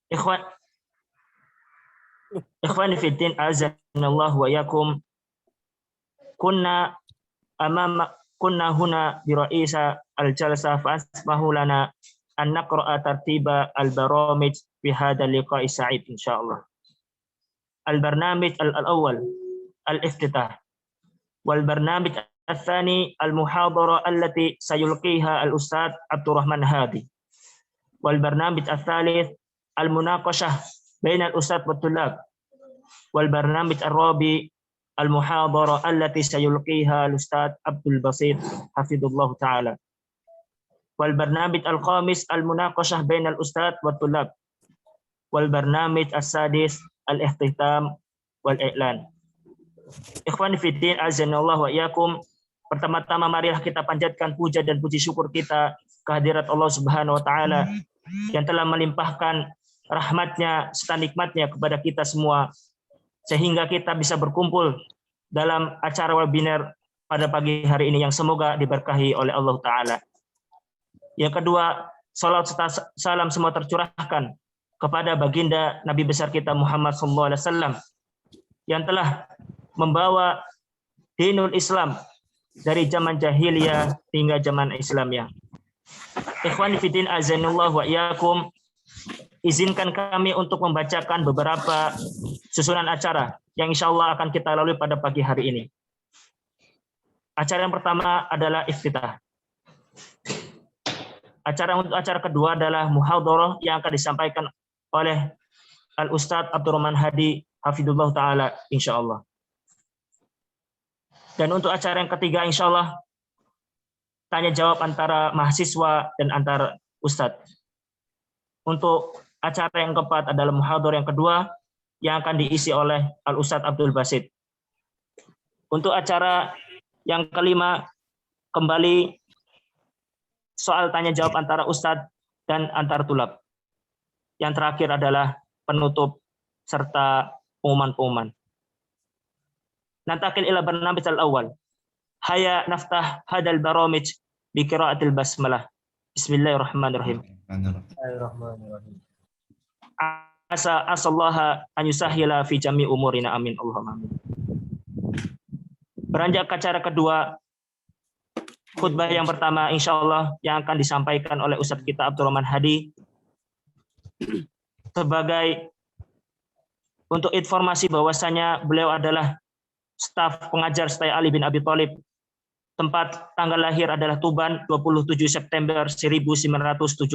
Ikhwan, ikhwani fi din, azanallahu wa yakum. Kunna huna bi ra'isa al-jalsa fa asmahu lana an naqra'a tartiba al-baramij fi hadha al-liqa'i sa'id insyaallah. Al-barnamij al-awwal al-iftitah, wal barnamij الثاني المحاضرة التي سيلقيها الأستاذ عبد الرحمن هادي, والبرنامج الثالث المناقشة بين الأستاذ والطلاب, والبرنامج الرابع المحاضرة التي سيلقيها الأستاذ عبد البسيط حفظه الله تعالى, والبرنامج الخامس المناقشة بين الأستاذ والطلاب, والبرنامج السادس الاختتام والإعلان. Ikhwan fiddin, azanallahu wa iyyakum. Pertama-tama marilah kita panjatkan puja dan puji syukur kita kehadirat Allah Subhanahu wa taala yang telah melimpahkan rahmatnya serta nikmatnya kepada kita semua sehingga kita bisa berkumpul dalam acara webinar pada pagi hari ini yang semoga diberkahi oleh Allah taala. Yang kedua, salat serta salam semua tercurahkan kepada baginda Nabi besar kita Muhammad sallallahu alaihi wasallam yang telah membawa dinul Islam dari zaman jahiliyah hingga zaman Islamiyah. Ikhwani fiddin, azanallahu wa iyyakum. Izinkan kami untuk membacakan beberapa susunan acara yang insya Allah akan kita lalui pada pagi hari ini. Acara yang pertama adalah iftitah. Acara kedua adalah muhadharah yang akan disampaikan oleh Al-Ustadz Abdurrahman Hadi hafidhullah ta'ala insya Allah. Dan untuk acara yang ketiga insya Allah tanya jawab antara mahasiswa dan antar ustadz. Untuk acara yang keempat adalah muhadharah yang kedua yang akan diisi oleh Al-Ustadz Abdul Basit. Untuk acara yang kelima kembali soal tanya jawab antara ustadz dan antar tulab. Yang terakhir adalah penutup serta pengumuman-pengumuman. Nantakil ila barnamij al-awwal. Haya naftah hadal baramij bi qiraatil basmalah. Bismillahirrahmanirrahim. Asallaha an yusahhila fi jami umurina, amin Allahumma amin. Beranjak ke acara kedua, khutbah yang pertama insyaallah yang akan disampaikan oleh Ustadz kita Abdurrahman Hadi sebagai untuk informasi bahwasanya beliau adalah staf pengajar Setai Ali bin Abi Thalib. Tempat tanggal lahir adalah Tuban, 27 September 1979.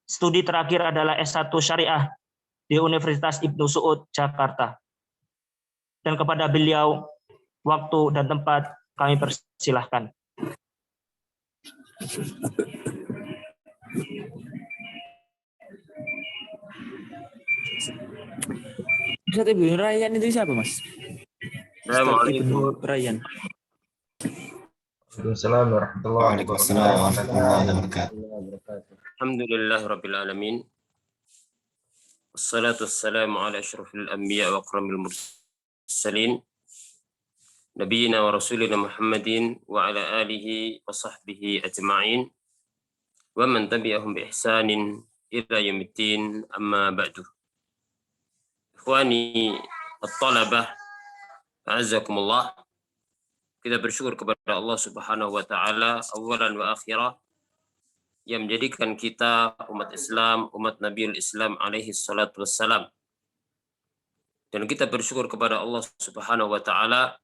Studi terakhir adalah S1 Syariah di Universitas Ibnu Su'ud, Jakarta. Dan kepada beliau, waktu dan tempat kami persilahkan. Ustaz Ibnu Rayyan itu siapa, Mas? Assalamualaikum. Ibnu Rayyan. Waalaikumsalam warahmatullahi wabarakatuh. Alhamdulillahirabbil alamin. Wassalatu wassalamu ala asyrafil anbiya wa akramil mursalin. Nabiyina wa rasulina Muhammadin wa ala alihi wa sahbihi ajma'in. Wa man tabi'ahum bi ihsanin ila yaumiddin, amma ba'du. Ikhwani at-talabah, a'azzakumullah. Kita bersyukur kepada Allah Subhanahu wa taala awalan wa akhirah yang menjadikan kita umat Islam, umat Nabiul Islam alaihi salatu wassalam. Dan kita bersyukur kepada Allah Subhanahu wa taala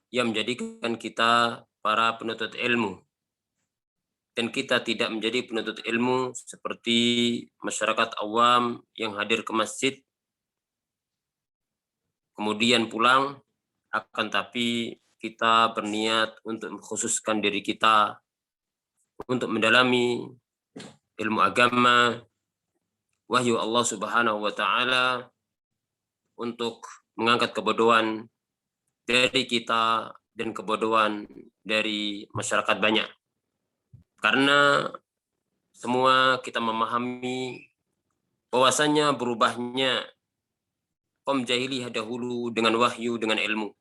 yang menjadikan kita para penuntut ilmu. Dan kita tidak menjadi penuntut ilmu seperti masyarakat awam yang hadir ke masjid kemudian pulang, akan tapi kita berniat untuk mengkhususkan diri kita untuk mendalami ilmu agama, wahyu Allah Subhanahu wa taala, untuk mengangkat kebodohan dari kita dan kebodohan dari masyarakat banyak. Karena semua kita memahami bahwasanya berubahnya kaum jahiliyah dahulu dengan wahyu, dengan ilmu,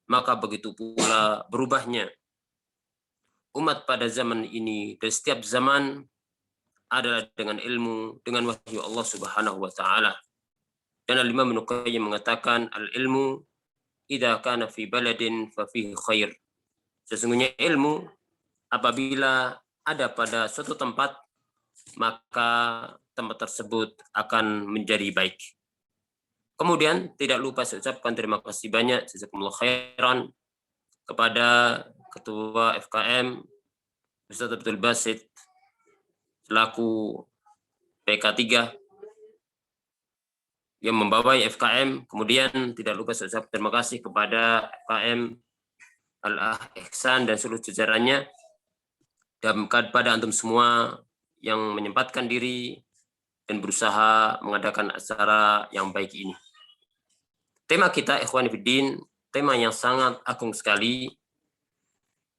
maka begitu pula berubahnya umat pada zaman ini. Dan setiap zaman adalah dengan ilmu, dengan wahyu Allah Subhanahu wa taala. Dan Al-Imam Ibnu Qayyim mengatakan al-ilmu idza kana fi baladin fa fihi khair. Sesungguhnya ilmu apabila ada pada suatu tempat, maka tempat tersebut akan menjadi baik. Kemudian tidak lupa saya ucapkan terima kasih banyak jazakumullah khairan kepada Ketua FKM Ustaz Abdul Basit selaku PK3 yang membawai FKM. Kemudian tidak lupa saya ucapkan terima kasih kepada FKM Al-Ihsan dan seluruh jajarannya, dan kepada antum semua yang menyempatkan diri dan berusaha mengadakan acara yang baik ini. Tema kita ikhwan fillah, tema yang sangat agung sekali,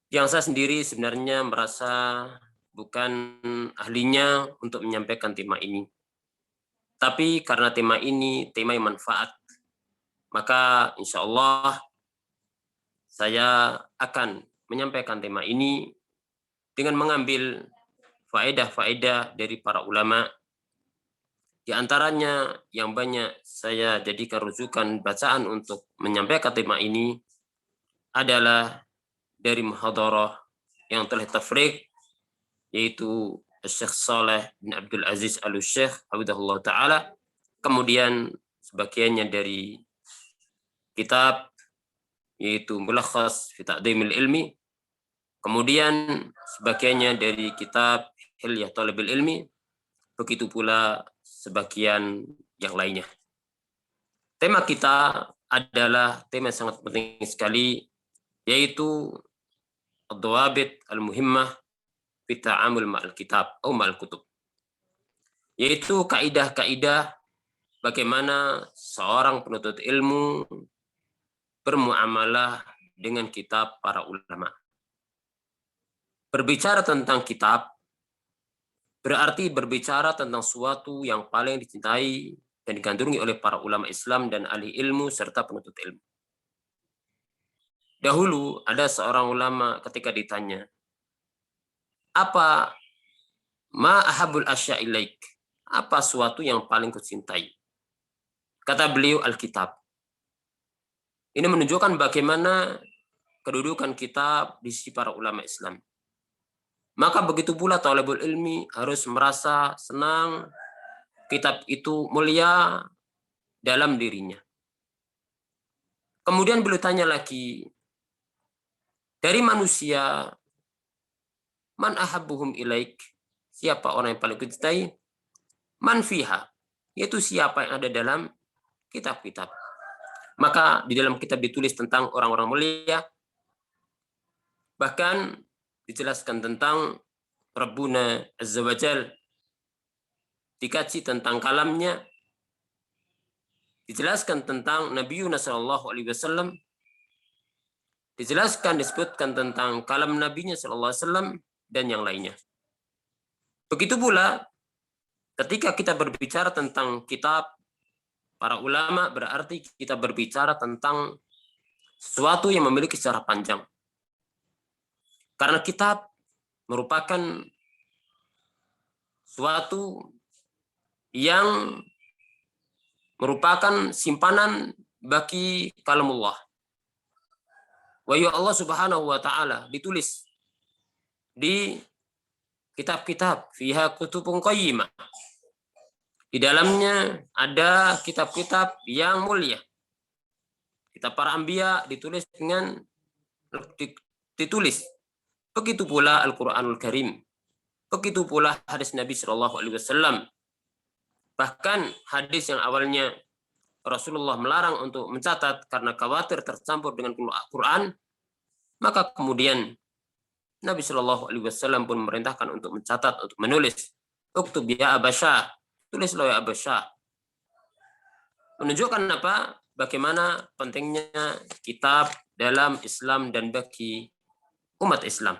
yang saya sendiri sebenarnya merasa bukan ahlinya untuk menyampaikan tema ini. Tapi karena tema ini tema yang manfaat, maka insya Allah saya akan menyampaikan tema ini dengan mengambil faedah-faedah dari para ulama. Di antaranya yang banyak saya jadikan rujukan bacaan untuk menyampaikan tema ini adalah dari muhadarah yang telah tafriq, yaitu Syekh Saleh bin Abdul Aziz Al-Syekh hafizahullah ta'ala. Kemudian sebagiannya dari kitab, yaitu Mulakhas fi Ta'dhimil Ilmi. Kemudian sebagiannya dari kitab Hilyah Thalibil Ilmi. Begitu pula sebagian yang lainnya. Tema kita adalah tema yang sangat penting sekali, yaitu ad-dawabit al-muhimmah fi ta'amul ma'al kitab atau ma'al kutub. Yaitu kaidah-kaidah bagaimana seorang penuntut ilmu bermuamalah dengan kitab para ulama. Berbicara tentang kitab berarti berbicara tentang suatu yang paling dicintai dan digandrungi oleh para ulama Islam dan ahli ilmu serta penuntut ilmu. Dahulu ada seorang ulama ketika ditanya, apa ma ahabul asya ilaik? Apa suatu yang paling kucintai? Kata beliau, Alkitab. Ini menunjukkan bagaimana kedudukan kitab di sisi para ulama Islam. Maka begitu pula talibul ilmi harus merasa senang kitab itu mulia dalam dirinya. Kemudian beliau tanya lagi, dari manusia, man ahabbuhum ilaik? Siapa orang yang paling kucintai? Man fiha, yaitu siapa yang ada dalam kitab-kitab. Maka di dalam kitab ditulis tentang orang-orang mulia, bahkan dijelaskan tentang Rabbuna Azza wa Jal, dikaji tentang kalamnya, dijelaskan tentang Nabiuna sallallahu alaihi wasallam, dijelaskan disebutkan tentang kalam nabinya sallallahu alaihi wasallam dan yang lainnya. Begitu pula ketika kita berbicara tentang kitab para ulama, berarti kita berbicara tentang sesuatu yang memiliki sejarah panjang. Karena kitab merupakan suatu yang merupakan simpanan bagi kalamullah. Wahyu Allah Subhanahu wa taala ditulis di kitab-kitab, fiha kutubun qayyimah. Di dalamnya ada kitab-kitab yang mulia. Kitab para anbiya ditulis dengan ditulis. Begitu pula Al-Qur'anul Karim. Begitu pula hadis Nabi sallallahu alaihi wasallam. Bahkan hadis yang awalnya Rasulullah melarang untuk mencatat karena khawatir tercampur dengan Al-Qur'an, maka kemudian Nabi Shallallahu Alaihi Wasallam pun memerintahkan untuk mencatat, untuk menulis. Uktub ya Abasyah, tulislah ya Abasyah. Menunjukkan apa? Bagaimana pentingnya kitab dalam Islam dan bagi umat Islam.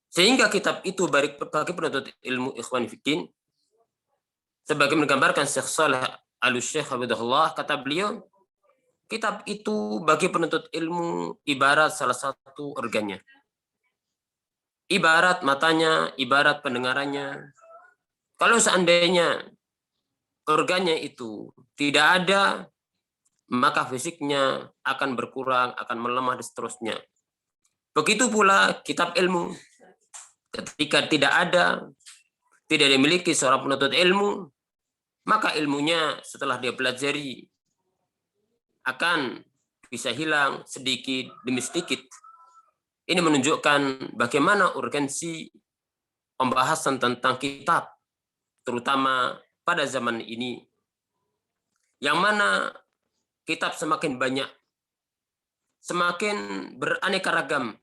Sehingga kitab itu bagi penuntut ilmu ikhwan fiddin, sebagai menggambarkan Syekh Saleh Al-Syekh Habibullah, kata beliau, kitab itu bagi penuntut ilmu ibarat salah satu organnya. ibarat matanya, ibarat pendengarannya. Kalau seandainya organnya itu tidak ada, maka fisiknya akan berkurang, akan melemah, dan seterusnya. Begitu pula kitab ilmu. Ketika tidak ada, tidak dimiliki seorang penuntut ilmu, maka ilmunya setelah dia pelajari akan bisa hilang sedikit demi sedikit. Ini menunjukkan bagaimana urgensi pembahasan tentang kitab, terutama pada zaman ini, yang mana kitab semakin banyak, semakin beraneka ragam,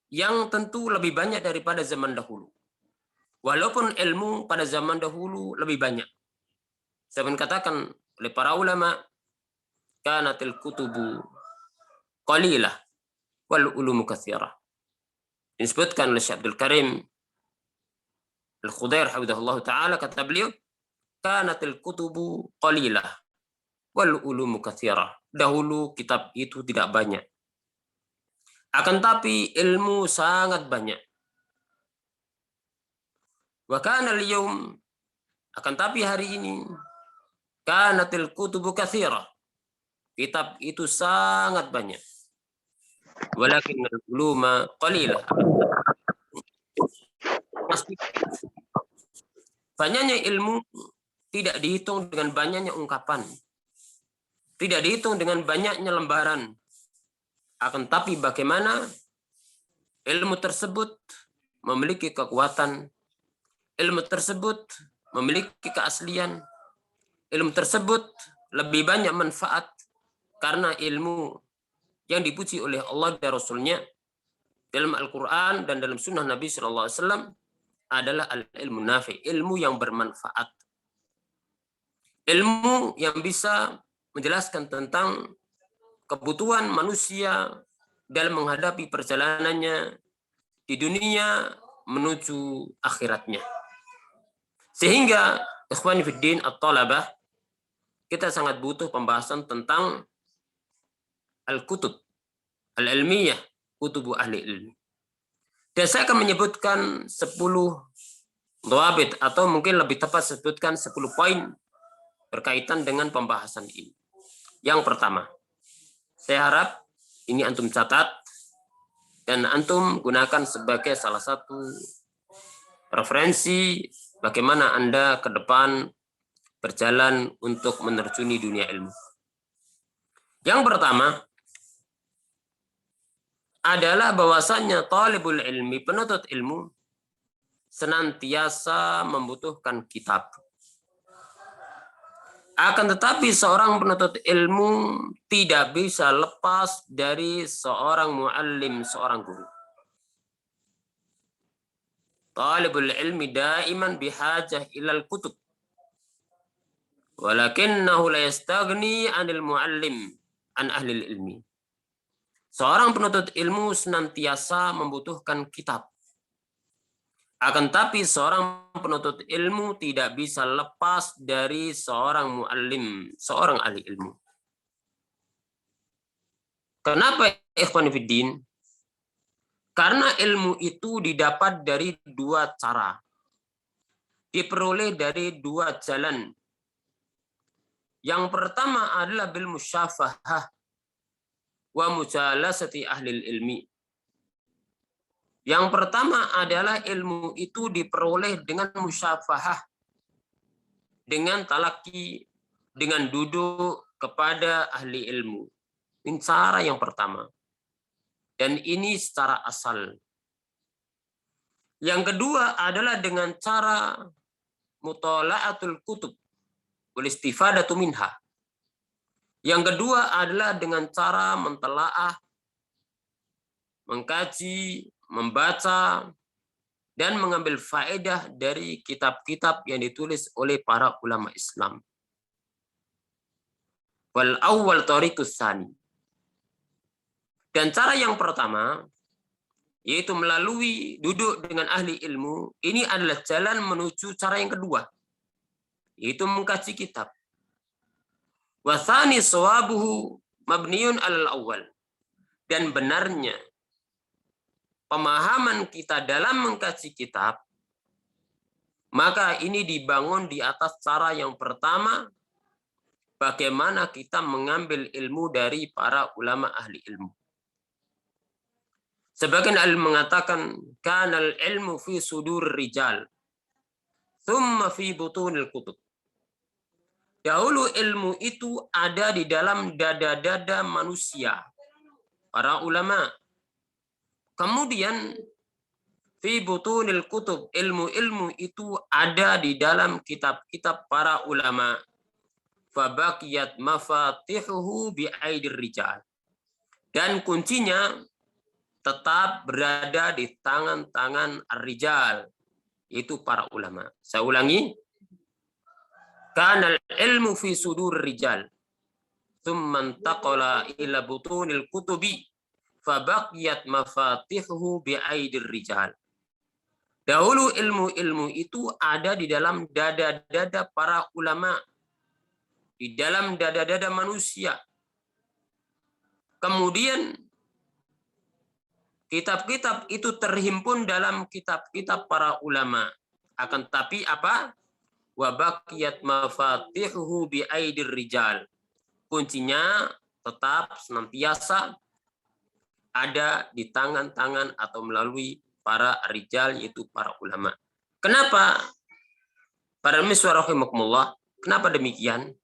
yang tentu lebih banyak daripada zaman dahulu. Walaupun ilmu pada zaman dahulu lebih banyak. Saya katakan oleh para ulama, kanatil kutubu qalilah wal ulumu katsirah. Disebutkan oleh Syekh Abdul Karim Al-Khudair hafizahullah taala, kata beliau, kanatil kutubu qalilah wal ulumu katsirah. Dahulu kitab itu tidak banyak, akan tapi ilmu sangat banyak. Wa kana al-yawm, akan tapi hari ini, kanatil kutubu katsirah, kitab itu sangat banyak. Walakin al-uluma qalilah. Banyaknya ilmu tidak dihitung dengan banyaknya ungkapan, tidak dihitung dengan banyaknya lembaran. Akan tapi bagaimana ilmu tersebut memiliki kekuatan, ilmu tersebut memiliki keaslian, ilmu tersebut lebih banyak manfaat karena ilmu yang dipuji oleh Allah dan Rasul-Nya dalam Al-Quran dan dalam sunnah Nabi SAW adalah al-ilmu nafi, ilmu yang bermanfaat. Ilmu yang bisa menjelaskan tentang kebutuhan manusia dalam menghadapi perjalanannya di dunia menuju akhiratnya. Sehingga ikhwani fiddin at-talabah, kita sangat butuh pembahasan tentang al-kutub al-ilmiyah, kutubu ahli ilmi. Dan saya akan menyebutkan 10 dhawabit, atau mungkin lebih tepat sebutkan 10 poin berkaitan dengan pembahasan ini. Yang pertama, saya harap ini antum catat dan antum gunakan sebagai salah satu referensi bagaimana Anda ke depan berjalan untuk menerjuni dunia ilmu. Yang pertama adalah bahwasannya talibul ilmi, penuntut ilmu, senantiasa membutuhkan kitab. Akan tetapi seorang penuntut ilmu tidak bisa lepas dari seorang muallim, seorang guru. Talibul ilmi daiman bihajah ilal kutub. Walakinnahu la yastaghni 'anil muallim an ahli ilmi. Seorang penuntut ilmu senantiasa membutuhkan kitab. Akan tapi seorang penuntut ilmu tidak bisa lepas dari seorang muallim, seorang ahli ilmu. Kenapa ikhwan fiddin? Karena ilmu itu didapat dari dua cara. Diperoleh dari dua jalan. Yang pertama adalah bil musyafahah wa mujalasati ahli ilmi. Yang pertama adalah ilmu itu diperoleh dengan musyafahah, dengan talaki, dengan duduk kepada ahli ilmu. Ini cara yang pertama. Dan ini secara asal. Yang kedua adalah dengan cara mutala'atul kutub wal istifadatu minha. Yang kedua adalah dengan cara mentelaah, mengkaji, membaca, dan mengambil faedah dari kitab-kitab yang ditulis oleh para ulama Islam. Wal awwal tariqus tsani. Dan cara yang pertama, yaitu melalui duduk dengan ahli ilmu, ini adalah jalan menuju cara yang kedua, yaitu mengkaji kitab. Wa tsani shawabuhu mabniun alal awwal. Dan benarnya pemahaman kita dalam mengkaji kitab, maka ini dibangun di atas cara yang pertama, bagaimana kita mengambil ilmu dari para ulama ahli ilmu. Sebagian ilmu mengatakan, kanal ilmu fi sudur rijal, thumma fi butunil kutub. Dahulu ilmu itu ada di dalam dada-dada manusia, para ulama. Kemudian fi butunil kutub, ilmu-ilmu itu ada di dalam kitab-kitab para ulama. Fabaqiyat mafatihuhu bi'aidir rijal. Dan kuncinya tetap berada di tangan-tangan ar-rijal, yaitu para ulama. Saya ulangi. Kanal ilmu fi sudur rijal, thumma intaqala ila butunil kutubi, fabaqiyat mafatihuhu bi'aidir rijal. Dahulu ilmu-ilmu itu ada di dalam dada-dada para ulama, di dalam dada-dada manusia. Kemudian kitab-kitab itu terhimpun dalam kitab-kitab para ulama. Akan tapi apa? Wa baqiyat mafatihuhu bi'aidir rijal. Kuncinya tetap senantiasa ada di tangan-tangan atau melalui para rijal, yaitu para ulama. Kenapa? Para miswa rahimakumullah, kenapa demikian?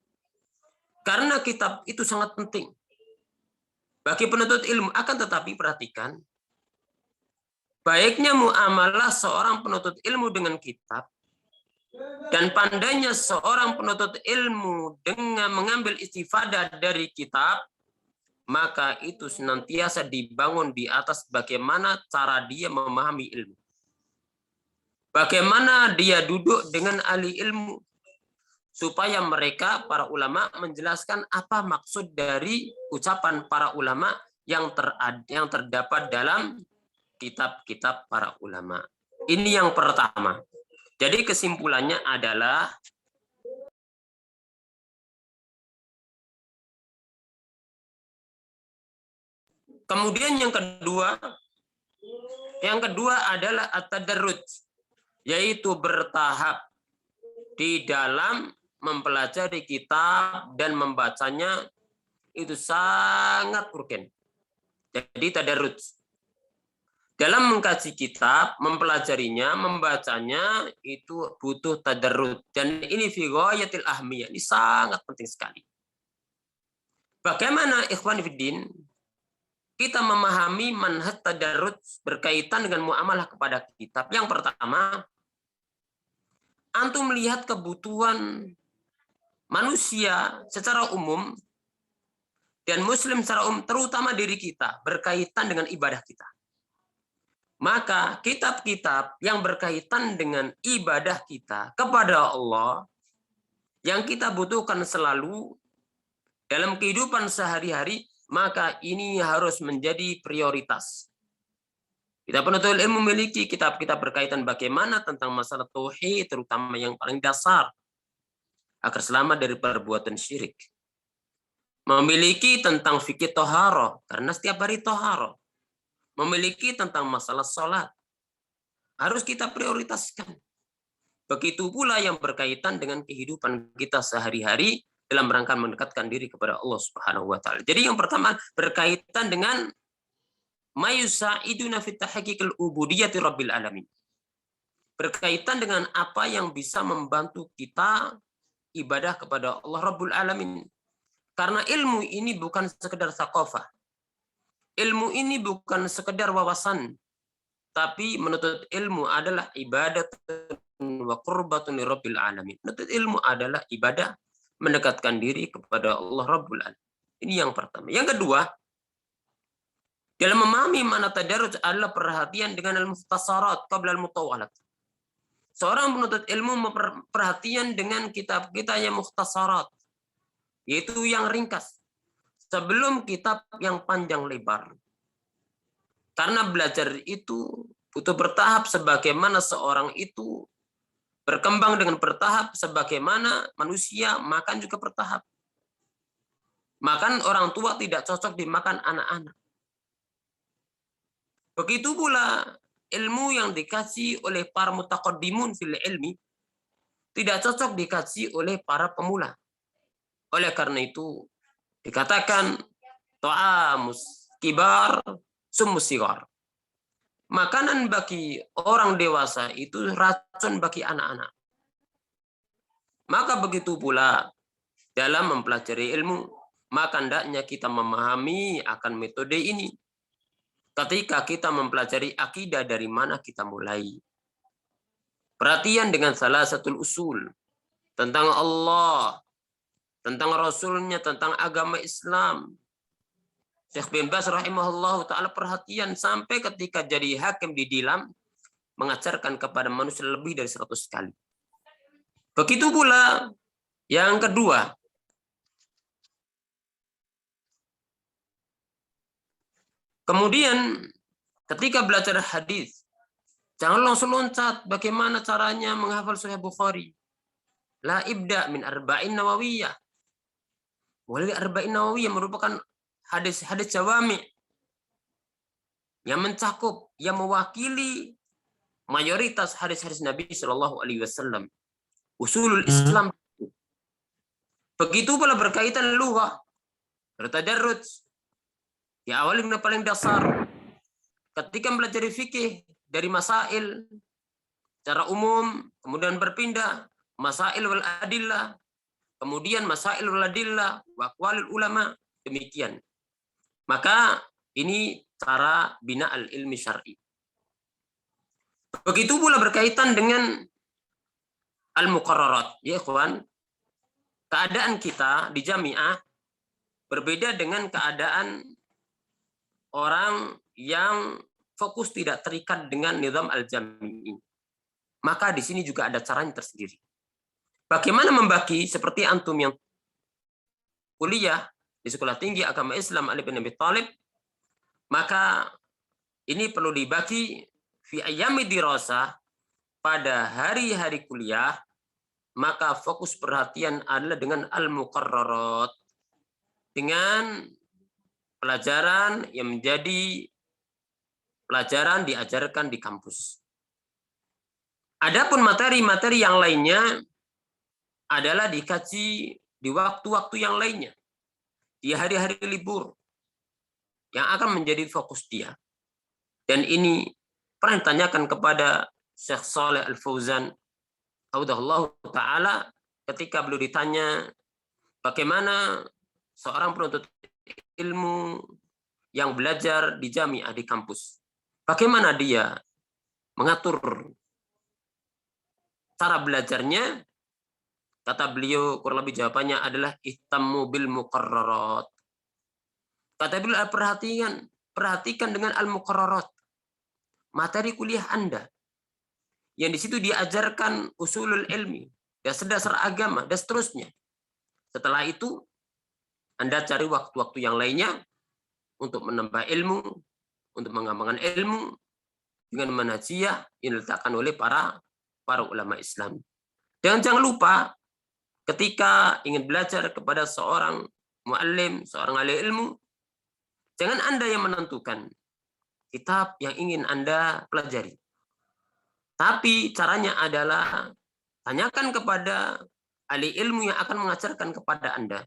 Karena kitab itu sangat penting bagi penuntut ilmu. Akan tetapi perhatikan, baiknya muamalah seorang penuntut ilmu dengan kitab dan pandainya seorang penuntut ilmu dengan mengambil istifadah dari kitab, maka itu senantiasa dibangun di atas bagaimana cara dia memahami ilmu. Bagaimana dia duduk dengan ahli ilmu, supaya mereka, para ulama, menjelaskan apa maksud dari ucapan para ulama yang terdapat dalam kitab-kitab para ulama. Ini yang pertama. Jadi kesimpulannya adalah kemudian yang kedua adalah at-tadarruj, yaitu bertahap di dalam mempelajari kitab dan membacanya. Itu sangat urgen. Jadi tadarruj. Dalam mengkaji kitab, mempelajarinya, membacanya, itu butuh tadarruj. Dan ini fi ghayatil ahmiyah. Ini sangat penting sekali. Bagaimana ikhwan fiddin kita memahami manhaj tadarruj berkaitan dengan muamalah kepada kitab? Yang pertama, antum melihat kebutuhan manusia secara umum dan muslim secara umum, terutama diri kita, berkaitan dengan ibadah kita. Maka kitab-kitab yang berkaitan dengan ibadah kita kepada Allah, yang kita butuhkan selalu dalam kehidupan sehari-hari, maka ini harus menjadi prioritas. Kita penuntut ilmu memiliki kitab-kitab berkaitan bagaimana tentang masalah tauhid, terutama yang paling dasar, agar selamat dari perbuatan syirik. Memiliki tentang fikih toharoh, karena setiap hari toharoh. Memiliki tentang masalah sholat, harus kita prioritaskan. Begitu pula yang berkaitan dengan kehidupan kita sehari-hari dalam rangka mendekatkan diri kepada Allah Subhanahu wa taala. Jadi yang pertama berkaitan dengan mayusa'iduna fit tahqiqil ubudiyyati rabbil alamin. Berkaitan dengan apa yang bisa membantu kita ibadah kepada Allah Rabbul Alamin. Karena ilmu ini bukan sekedar thaqafah. Ilmu ini bukan sekedar wawasan, tapi menuntut ilmu adalah ibadah wa qurbatun lirabbil alamin. Menuntut ilmu adalah ibadah, mendekatkan diri kepada Allah Rabbul Alamin. Ini yang pertama. Yang kedua, dalam memahami makna tadarruj adalah perhatian dengan al-mukhtasarat qabla al-mutawalat. Seorang penuntut ilmu memperhatian dengan kitab-kitab yang mukhtasarat, yaitu yang ringkas, sebelum kitab yang panjang lebar. Karena belajar itu butuh bertahap, sebagaimana seorang itu berkembang dengan bertahap, sebagaimana manusia makan juga bertahap. Makan orang tua tidak cocok dimakan anak-anak. Begitu pula ilmu yang dikaji oleh para mutaqaddimun fil ilmi tidak cocok dikaji oleh para pemula. Oleh karena itu dikatakan ta'amus kibar summus sigar. Makanan bagi orang dewasa itu racun bagi anak-anak. Maka begitu pula dalam mempelajari ilmu, maka hendaknya kita memahami akan metode ini. Ketika kita mempelajari akidah, dari mana kita mulai? Perhatian dengan salah satu usul tentang Allah, tentang Rasulnya, tentang agama Islam. Syekh bin Baz rahimahullah ta'ala perhatian sampai ketika jadi hakim di Dilam, mengajarkan kepada manusia lebih dari 100 kali. Begitu pula yang kedua, kemudian ketika belajar hadis, jangan langsung loncat bagaimana caranya menghafal Sahih Bukhari. La ibda min arba'in nawawiyah. Wali arba'in nawawiyah merupakan hadis-hadis jawami yang mencakup, yang mewakili mayoritas hadis-hadis Nabi Shallallahu Alaihi Wasallam. Usulul Islam. Begitu pula berkaitan lughah, bertadarruj. Ya awalnya yang paling dasar. Ketika belajar fikih dari masail secara umum, kemudian berpindah masail wal adillah, kemudian masail wal adillah wa aqwalul ulama, demikian. Maka ini cara bina al-ilmi syar'i. Begitu pula berkaitan dengan al-muqarrarat. Ya ikhwan, keadaan kita di jamiah berbeda dengan keadaan orang yang fokus tidak terikat dengan nizam al-jami'i. Maka di sini juga ada caranya tersendiri. Bagaimana membagi seperti antum yang kuliah di Sekolah Tinggi Agama Islam Ali bin Abi Thalib, maka ini perlu dibagi fi ayyami dirasah, pada hari-hari kuliah, maka fokus perhatian adalah dengan al-muqarrarat, dengan pelajaran yang menjadi pelajaran diajarkan di kampus. Adapun materi-materi yang lainnya adalah dikaji di waktu-waktu yang lainnya, di hari-hari libur, yang akan menjadi fokus dia. Dan ini pernah ditanyakan kepada Syekh Saleh Al-Fauzan Hafizahullah Ta'ala ketika beliau ditanya bagaimana seorang penuntut ilmu yang belajar di jamiah, di kampus, bagaimana dia mengatur cara belajarnya. Kata beliau, kurang lebih jawabannya adalah ihtammu bil muqarrarat. Kata beliau, perhatikan dengan al-muqarrarat, materi kuliah Anda, yang di situ diajarkan usulul ilmi, dasar-dasar agama, dan seterusnya. Setelah itu, Anda cari waktu-waktu yang lainnya untuk menambah ilmu, untuk mengembangkan ilmu dengan manhajiyah yang diletakkan oleh para ulama Islam. Dan jangan lupa, ketika ingin belajar kepada seorang muallim, seorang ahli ilmu, jangan Anda yang menentukan kitab yang ingin Anda pelajari. Tapi caranya adalah tanyakan kepada ahli ilmu yang akan mengajarkan kepada Anda.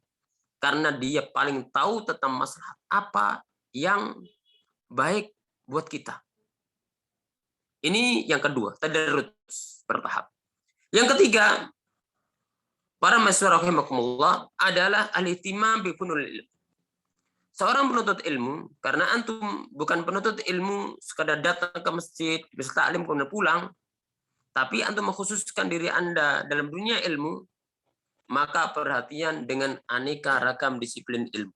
Karena dia paling tahu tentang masalah apa yang baik buat kita. Ini yang kedua, tadarruj bertahap. Yang ketiga, para mahasiswa rahimakumullah, adalah al-ihtimam bi funul ilm. Seorang penuntut ilmu, karena antum bukan penuntut ilmu sekadar datang ke masjid, bisa taklim kemudian pulang, tapi antum mengkhususkan diri Anda dalam dunia ilmu, maka perhatian dengan aneka ragam disiplin ilmu.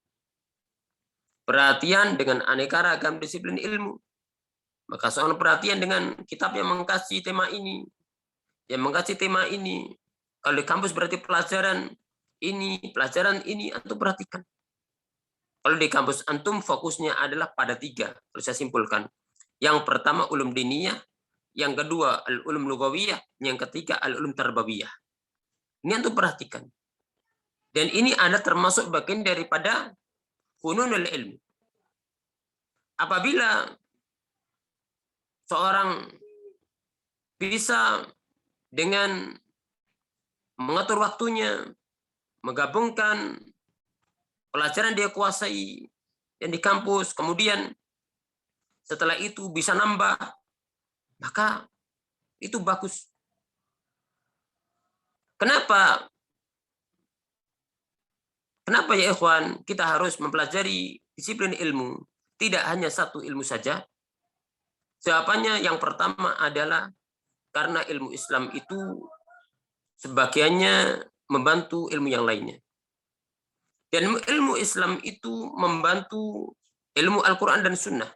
Perhatian dengan aneka ragam disiplin ilmu. Maka seorang perhatian dengan kitab yang mengkaji tema ini, yang mengkaji tema ini. Kalau di kampus berarti pelajaran ini antum perhatikan. Kalau di kampus antum fokusnya adalah pada 3, kalau saya simpulkan. Yang pertama ulum diniyah, yang kedua al-ulum lughawiyah, yang ketiga al-ulum tarbawiyah. Ini antum perhatikan. Dan ini ada termasuk bagian daripada fununul ilmi. Apabila seorang bisa dengan mengatur waktunya, menggabungkan pelajaran dia kuasai yang di kampus, kemudian setelah itu bisa nambah, maka itu bagus. Kenapa? Kenapa ya ikhwan, kita harus mempelajari disiplin ilmu? Tidak hanya satu ilmu saja. Jawabannya yang pertama adalah karena ilmu Islam itu sebagiannya membantu ilmu yang lainnya. Dan ilmu Islam itu membantu ilmu Al-Quran dan Sunnah.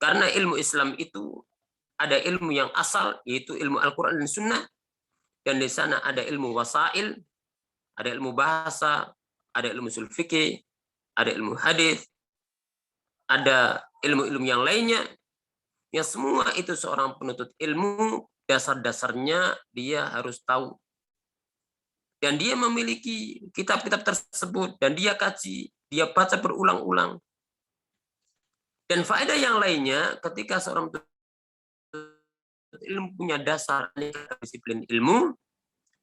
Karena ilmu Islam itu ada ilmu yang asal, yaitu ilmu Al-Quran dan Sunnah. Dan di sana ada ilmu wasail, ada ilmu bahasa, ada ilmu ushul fikih, ada ilmu hadis, ada ilmu-ilmu yang lainnya. Yang semua itu seorang penuntut ilmu, dasar-dasarnya dia harus tahu. Dan dia memiliki kitab-kitab tersebut, dan dia kaji, dia baca berulang-ulang. Dan faedah yang lainnya, ketika seorang penuntut ilmu punya dasar disiplin ilmu,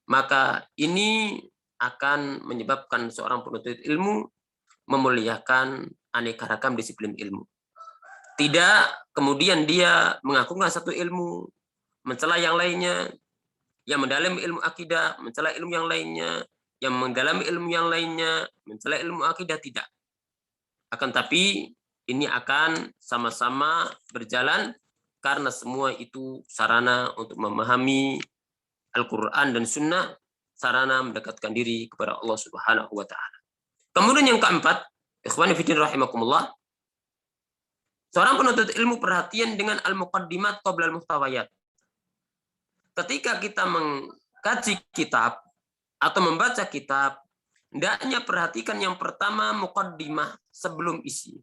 maka ini akan menyebabkan seorang penuntut ilmu memuliakan aneka ragam disiplin ilmu. Tidak kemudian dia mengagungkan satu ilmu, mencela yang lainnya, yang mendalami ilmu akidah, mencela ilmu yang lainnya, yang mendalami ilmu yang lainnya, mencela ilmu akidah, tidak. Akan tapi ini akan sama-sama berjalan karena semua itu sarana untuk memahami Al-Quran dan Sunnah, sarana mendekatkan diri kepada Allah Subhanahu wa Ta'ala. Kemudian yang keempat, ikhwani fillah rahimakumullah, seorang penuntut ilmu perhatian dengan al-muqaddimat qabla al-muhtawayat. Ketika kita mengkaji kitab atau membaca kitab, hendaknya perhatikan yang pertama muqaddimah sebelum isi.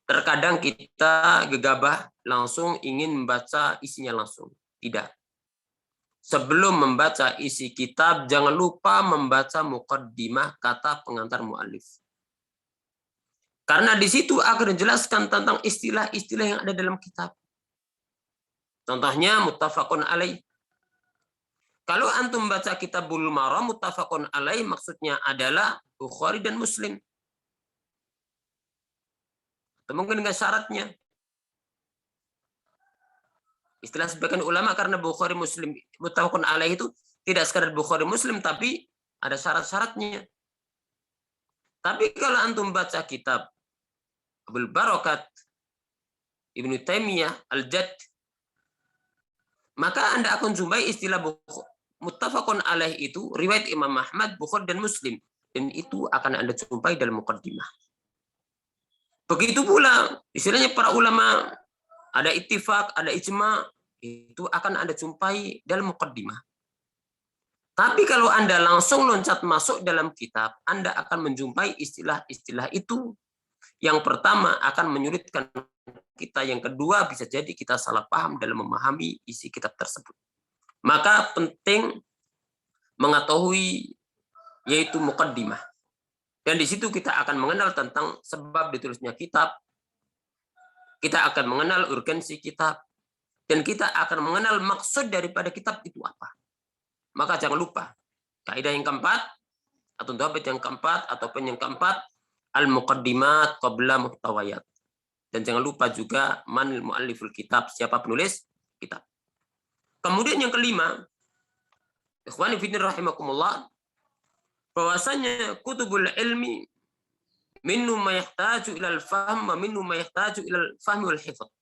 Terkadang kita gegabah langsung ingin membaca isinya langsung. Tidak. Sebelum membaca isi kitab, jangan lupa membaca muqaddimah, kata pengantar mu'allif. Karena di situ akan dijelaskan tentang istilah-istilah yang ada dalam kitab. Contohnya muttafaqun alaih. Kalau antum baca Kitabul Maram muttafaqun alaih, maksudnya adalah Bukhari dan Muslim. Atau mungkin enggak syaratnya. Istilah sebagian ulama karena Bukhari Muslim muttafaqun alaih itu tidak sekadar Bukhari Muslim, tapi ada syarat-syaratnya. Tapi kalau antum baca kitab Abul Barakat Ibnu Taimiyah Al-Jadd, maka Anda akan jumpai istilah muttafaqun alaih itu riwayat Imam Ahmad, Bukhari dan Muslim, dan itu akan Anda jumpai dalam muqaddimah. Begitu pula istilahnya para ulama, ada ittifaq, ada ijma, itu akan Anda jumpai dalam muqaddimah. Tapi kalau Anda langsung loncat masuk dalam kitab, Anda akan menjumpai istilah-istilah itu. Yang pertama akan menyulitkan kita, yang kedua bisa jadi kita salah paham dalam memahami isi kitab tersebut. Maka penting mengetahui yaitu muqaddimah. Dan di situ kita akan mengenal tentang sebab ditulisnya kitab. Kita akan mengenal urgensi kitab. Dan kita akan mengenal maksud daripada kitab itu apa. Maka jangan lupa, kaidah yang keempat, atau dhabit yang keempat, ataupun yang keempat, al-muqaddimat qabla muhtawayat. Dan jangan lupa juga manil mu'alliful kitab, siapa penulis kitab. Kemudian yang kelima, ikhwani fillah rahimakumullah, bahwasanya kutubul ilmi minnu ma yahtaju ila al-fahm wa minnu ma yahtaju ila al-fahmi wal hifdz.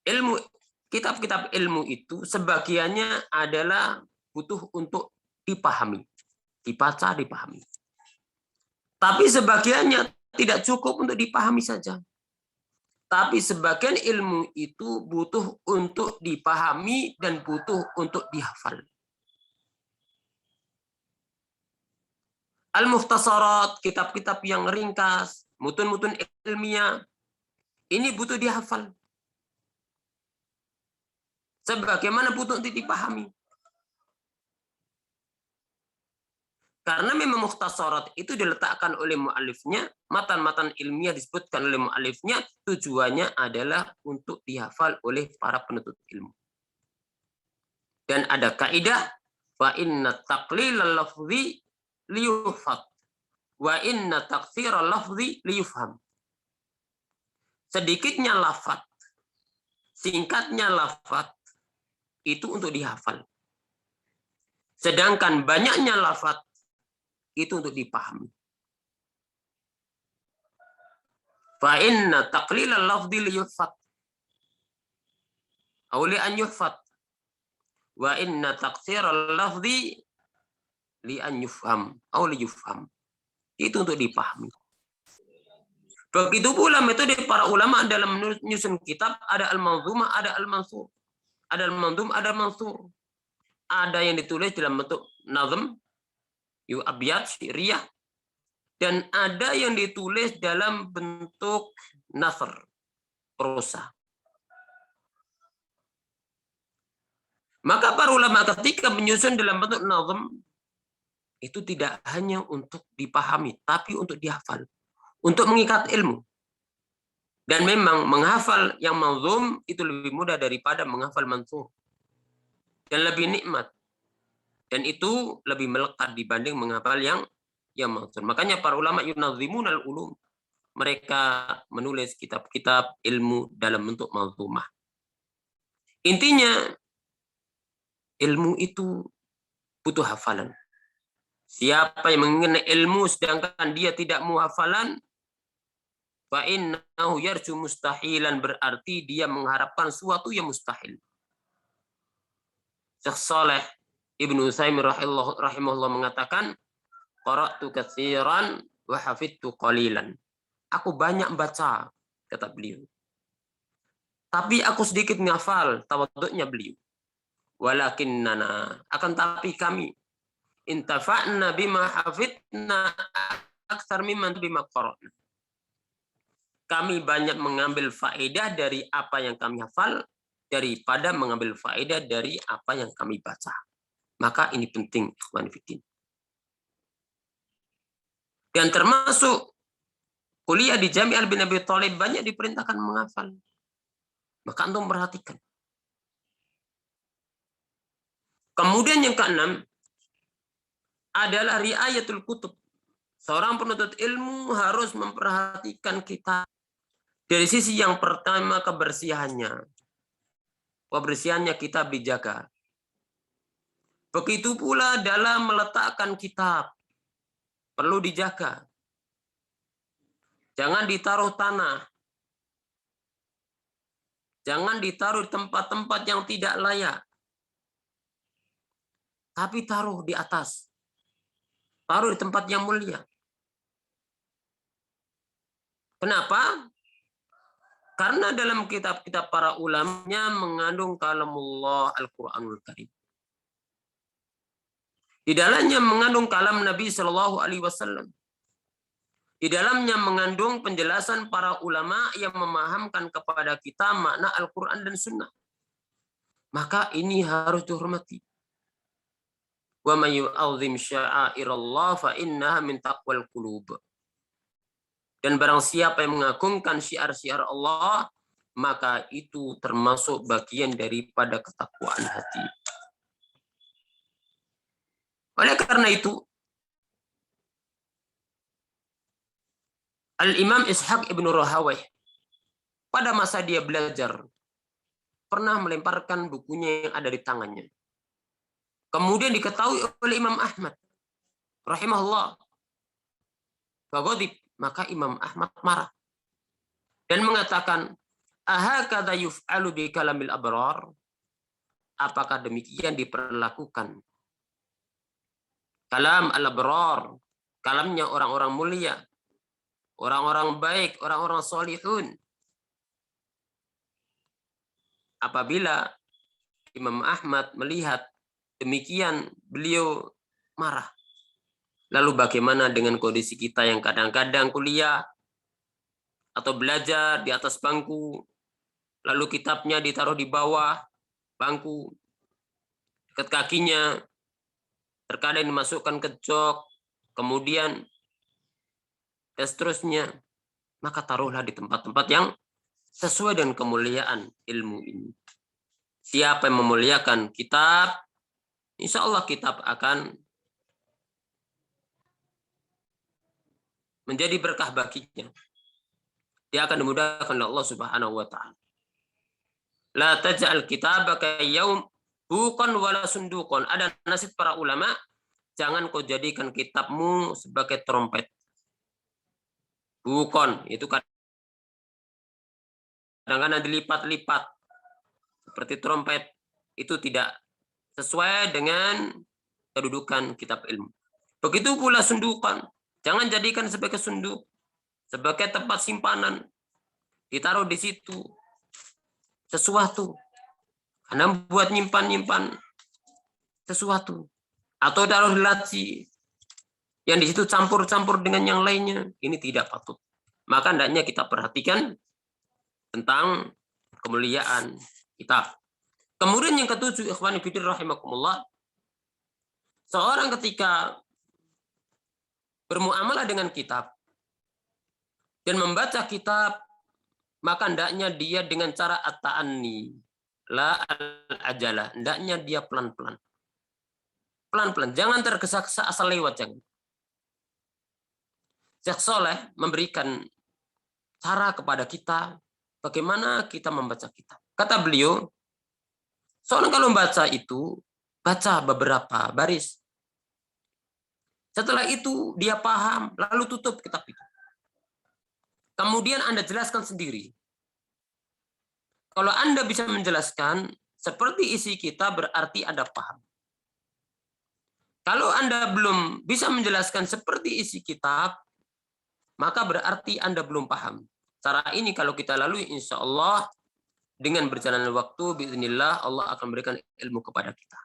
Ilmu, kitab-kitab ilmu itu sebagiannya adalah butuh untuk dipahami, dibaca, dipahami. Tapi sebagiannya tidak cukup untuk dipahami saja. Tapi sebagian ilmu itu butuh untuk dipahami dan butuh untuk dihafal. Al-Mukhtasarat, kitab-kitab yang ringkas, mutun-mutun ilmiah, ini butuh dihafal. Sebagaimana butuh untuk dipahami. Karena memang mukhtasarat itu diletakkan oleh mu'alifnya, matan-matan ilmiah disebutkan oleh mu'alifnya, tujuannya adalah untuk dihafal oleh para penuntut ilmu. Dan ada kaidah, wa inna taqlilal lafzi liyuhfad, wa inna taktsiral lafzi liyufham. Sedikitnya lafaz, singkatnya lafaz, itu untuk dihafal. Sedangkan banyaknya lafaz, itu untuk dipahami. Fa inna taqlilal lafzi liyuhfad aw li an yuhfad wa inna taktsiral lafzi li an yufham aw li yufham. Itu untuk dipahami. Begitu pula metode para ulama dalam menyusun kitab, ada al-manzumah, ada al-mansur. Ada al-manzum, ada al-mansur. Ada yang ditulis dalam bentuk nazm, abiyat, syi'riyah, dan ada yang ditulis dalam bentuk nasr, prosa. Maka para ulama ketika menyusun dalam bentuk nazm, itu tidak hanya untuk dipahami, tapi untuk dihafal, untuk mengikat ilmu. Dan memang menghafal yang manzum itu lebih mudah daripada menghafal mansur. Dan lebih nikmat. Dan itu lebih melekat dibanding menghafal yang mansur. Makanya para ulama yunazimunal ulum. Mereka menulis kitab-kitab ilmu dalam bentuk manzumah. Intinya, ilmu itu butuh hafalan. Siapa yang mengenai ilmu sedangkan dia tidak mau hafalan, fa innahu yarju mustahilan, berarti dia mengharapkan sesuatu yang mustahil. Syekh Shalih Ibnu Utsaimin rahimahullah mengatakan, qara'tu katsiran wa hafidtu qalilan. Aku banyak baca, kata beliau. Tapi aku sedikit ngafal, tawaduknya beliau. Walakinnana, akan tapi kami intafa'na bima hafidna aktsar mimman bima qara'na. Kami banyak mengambil faedah dari apa yang kami hafal daripada mengambil faedah dari apa yang kami baca. Maka ini penting, ikhwan fillah. Dan termasuk kuliah di Jami' bin Abi Thalib banyak diperintahkan menghafal. Maka antum perhatikan. Kemudian yang keenam adalah riayatul kutub. Seorang penuntut ilmu harus memperhatikan kitab. Dari sisi yang pertama, kebersihannya. Kebersihannya kitab dijaga. Begitu pula dalam meletakkan kitab. Perlu dijaga. Jangan ditaruh tanah. Jangan ditaruh di tempat-tempat yang tidak layak. Tapi taruh di atas. Taruh di tempat yang mulia. Kenapa? Karena dalam kitab-kitab para ulamanya mengandung kalamullah Al-Quranul Karim. Di dalamnya mengandung kalam Nabi Shallallahu Alaihi Wasallam. Di dalamnya mengandung penjelasan para ulama yang memahamkan kepada kita makna Al-Quran dan Sunnah. Maka ini harus dihormati. Wa may yu'azzim sya'airallah fa innaha min taqwal qulub. Dan barang siapa yang mengagungkan syiar-syiar Allah, maka itu termasuk bagian daripada ketakwaan hati. Oleh karena itu, Al-Imam Ishaq ibn Rahawayh, pada masa dia belajar, pernah melemparkan bukunya yang ada di tangannya. Kemudian diketahui oleh Imam Ahmad, rahimahullah. Faghadib, maka Imam Ahmad marah dan mengatakan, ahakadha yuf'alu bi kalamil abrar? Apakah demikian diperlakukan kalam al-abrar, kalamnya orang-orang mulia, orang-orang baik, orang-orang solihun? Apabila Imam Ahmad melihat demikian, beliau marah. Lalu bagaimana dengan kondisi kita yang kadang-kadang kuliah atau belajar di atas bangku, lalu kitabnya ditaruh di bawah bangku, dekat kakinya, terkadang dimasukkan ke jok, kemudian dan seterusnya, maka taruhlah di tempat-tempat yang sesuai dengan kemuliaan ilmu ini. Siapa yang memuliakan kitab, insya Allah kitab akan menjadi berkah baginya. Dia akan dimudahkan oleh Allah Subhanahu wa taala. La taj'al kitabaka yaum bukan wala sundukon. Ada nasihat para ulama, jangan kau jadikan kitabmu sebagai trompet. Bukan, itu kadang-kadang dilipat-lipat seperti trompet, itu tidak sesuai dengan kedudukan kitab ilmu. Begitu pula sundukan, jangan jadikan sebagai sunduk, sebagai tempat simpanan, ditaruh di situ sesuatu, karena buat nyimpan sesuatu, atau taruh di laci yang di situ campur-campur dengan yang lainnya, ini tidak patut. Maka hendaknya kita perhatikan tentang kemuliaan kitab. Kemudian yang ketujuh, ikhwani fillah rahimakumullah, seorang ketika bermuamalah dengan kitab dan membaca kitab, maka hendaknya dia dengan cara at-ta'anni, la al-ajalah, hendaknya dia pelan-pelan. Pelan-pelan, jangan tergesa-gesa asal lewat, jangan. Syekh Saleh memberikan cara kepada kita bagaimana kita membaca kitab. Kata beliau, seorang kalau membaca itu, baca beberapa baris. Setelah itu dia paham, lalu tutup kitab itu. Kemudian Anda jelaskan sendiri. Kalau Anda bisa menjelaskan seperti isi kitab, berarti Anda paham. Kalau Anda belum bisa menjelaskan seperti isi kitab, maka berarti Anda belum paham. Cara ini kalau kita lalui, insya Allah dengan berjalannya waktu, biiznillah Allah akan memberikan ilmu kepada kita.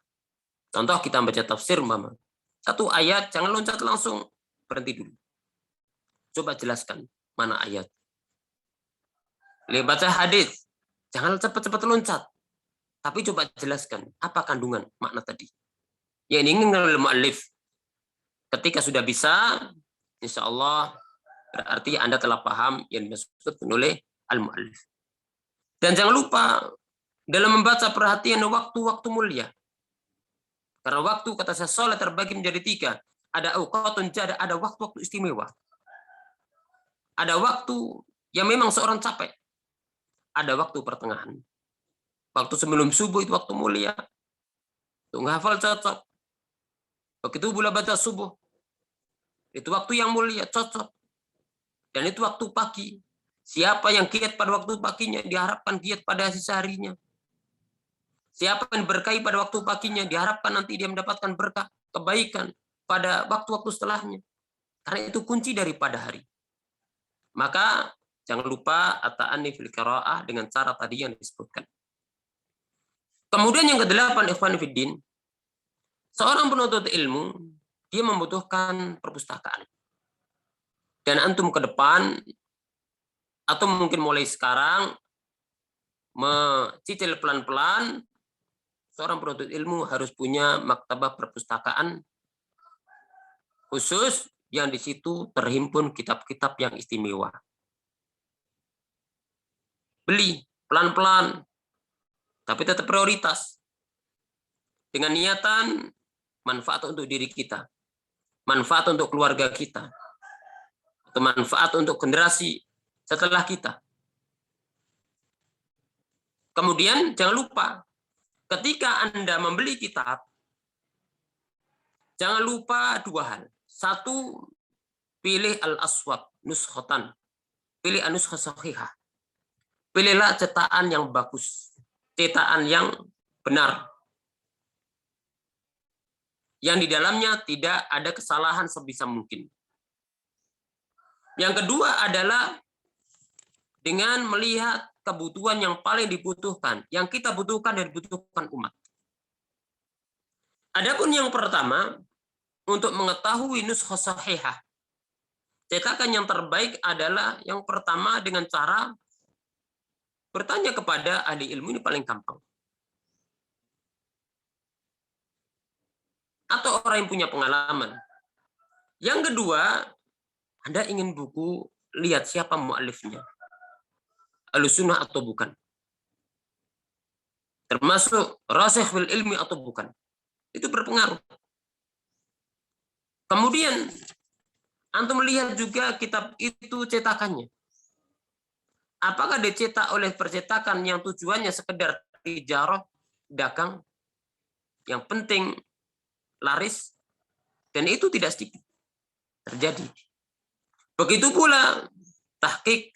Contoh kita baca tafsir, mama. Satu ayat, jangan loncat langsung, berhenti dulu. Coba jelaskan mana ayat. Baca hadis, jangan cepat-cepat loncat, tapi coba jelaskan apa kandungan makna tadi yang diinginkan oleh mu'allif. Ketika sudah bisa, insya Allah berarti Anda telah paham yang dimaksud oleh al-mu'allif. Dan jangan lupa dalam membaca perhatian waktu-waktu mulia. Karena waktu, kata Syekh Shalih, terbagi menjadi 3. Ada auqatun jada, ada waktu-waktu istimewa. Ada waktu yang memang seorang capek. Ada waktu pertengahan. Waktu sebelum subuh itu waktu mulia. Itu menghafal cocok. Begitu pula baca subuh. Itu waktu yang mulia, cocok. Dan itu waktu pagi. Siapa yang giat pada waktu paginya, diharapkan giat pada sisa harinya. Siapa yang berkahi pada waktu paginya, diharapkan nanti dia mendapatkan berkah, kebaikan pada waktu-waktu setelahnya. Karena itu kunci daripada hari. Maka jangan lupa at-ta'anni fil qiraa'ah dengan cara tadi yang disebutkan. Kemudian yang ke-8, ikhwan fiddin, seorang penuntut ilmu, dia membutuhkan perpustakaan. Dan antum ke depan, atau mungkin mulai sekarang, mencicil pelan-pelan, seorang penuntut ilmu harus punya maktabah perpustakaan khusus yang di situ terhimpun kitab-kitab yang istimewa. Beli pelan-pelan, tapi tetap prioritas. Dengan niatan manfaat untuk diri kita, manfaat untuk keluarga kita, atau manfaat untuk generasi setelah kita. Kemudian jangan lupa, ketika Anda membeli kitab, jangan lupa 2 hal. 1, pilih al-aswab, nuskhatan. Pilih an-nuskha sahihah. Pilihlah cetakan yang bagus, cetakan yang benar. Yang di dalamnya tidak ada kesalahan sebisa mungkin. Yang kedua adalah dengan melihat kebutuhan yang paling dibutuhkan, yang kita butuhkan dan dibutuhkan umat. Adapun yang pertama, untuk mengetahui nuskha sahihah, cetakan yang terbaik adalah yang pertama dengan cara bertanya kepada ahli ilmu, ini paling gampang. Atau orang yang punya pengalaman, Yang kedua, Anda ingin buku, lihat siapa mu'alifnya. Ahlussunnah atau bukan. Termasuk rasikh fil ilmi atau bukan. Itu berpengaruh. Kemudian antum melihat juga kitab itu cetakannya. Apakah dicetak oleh percetakan yang tujuannya sekedar tijarah, dagang, yang penting laris, dan itu tidak sedikit terjadi. Begitu pula tahqiq,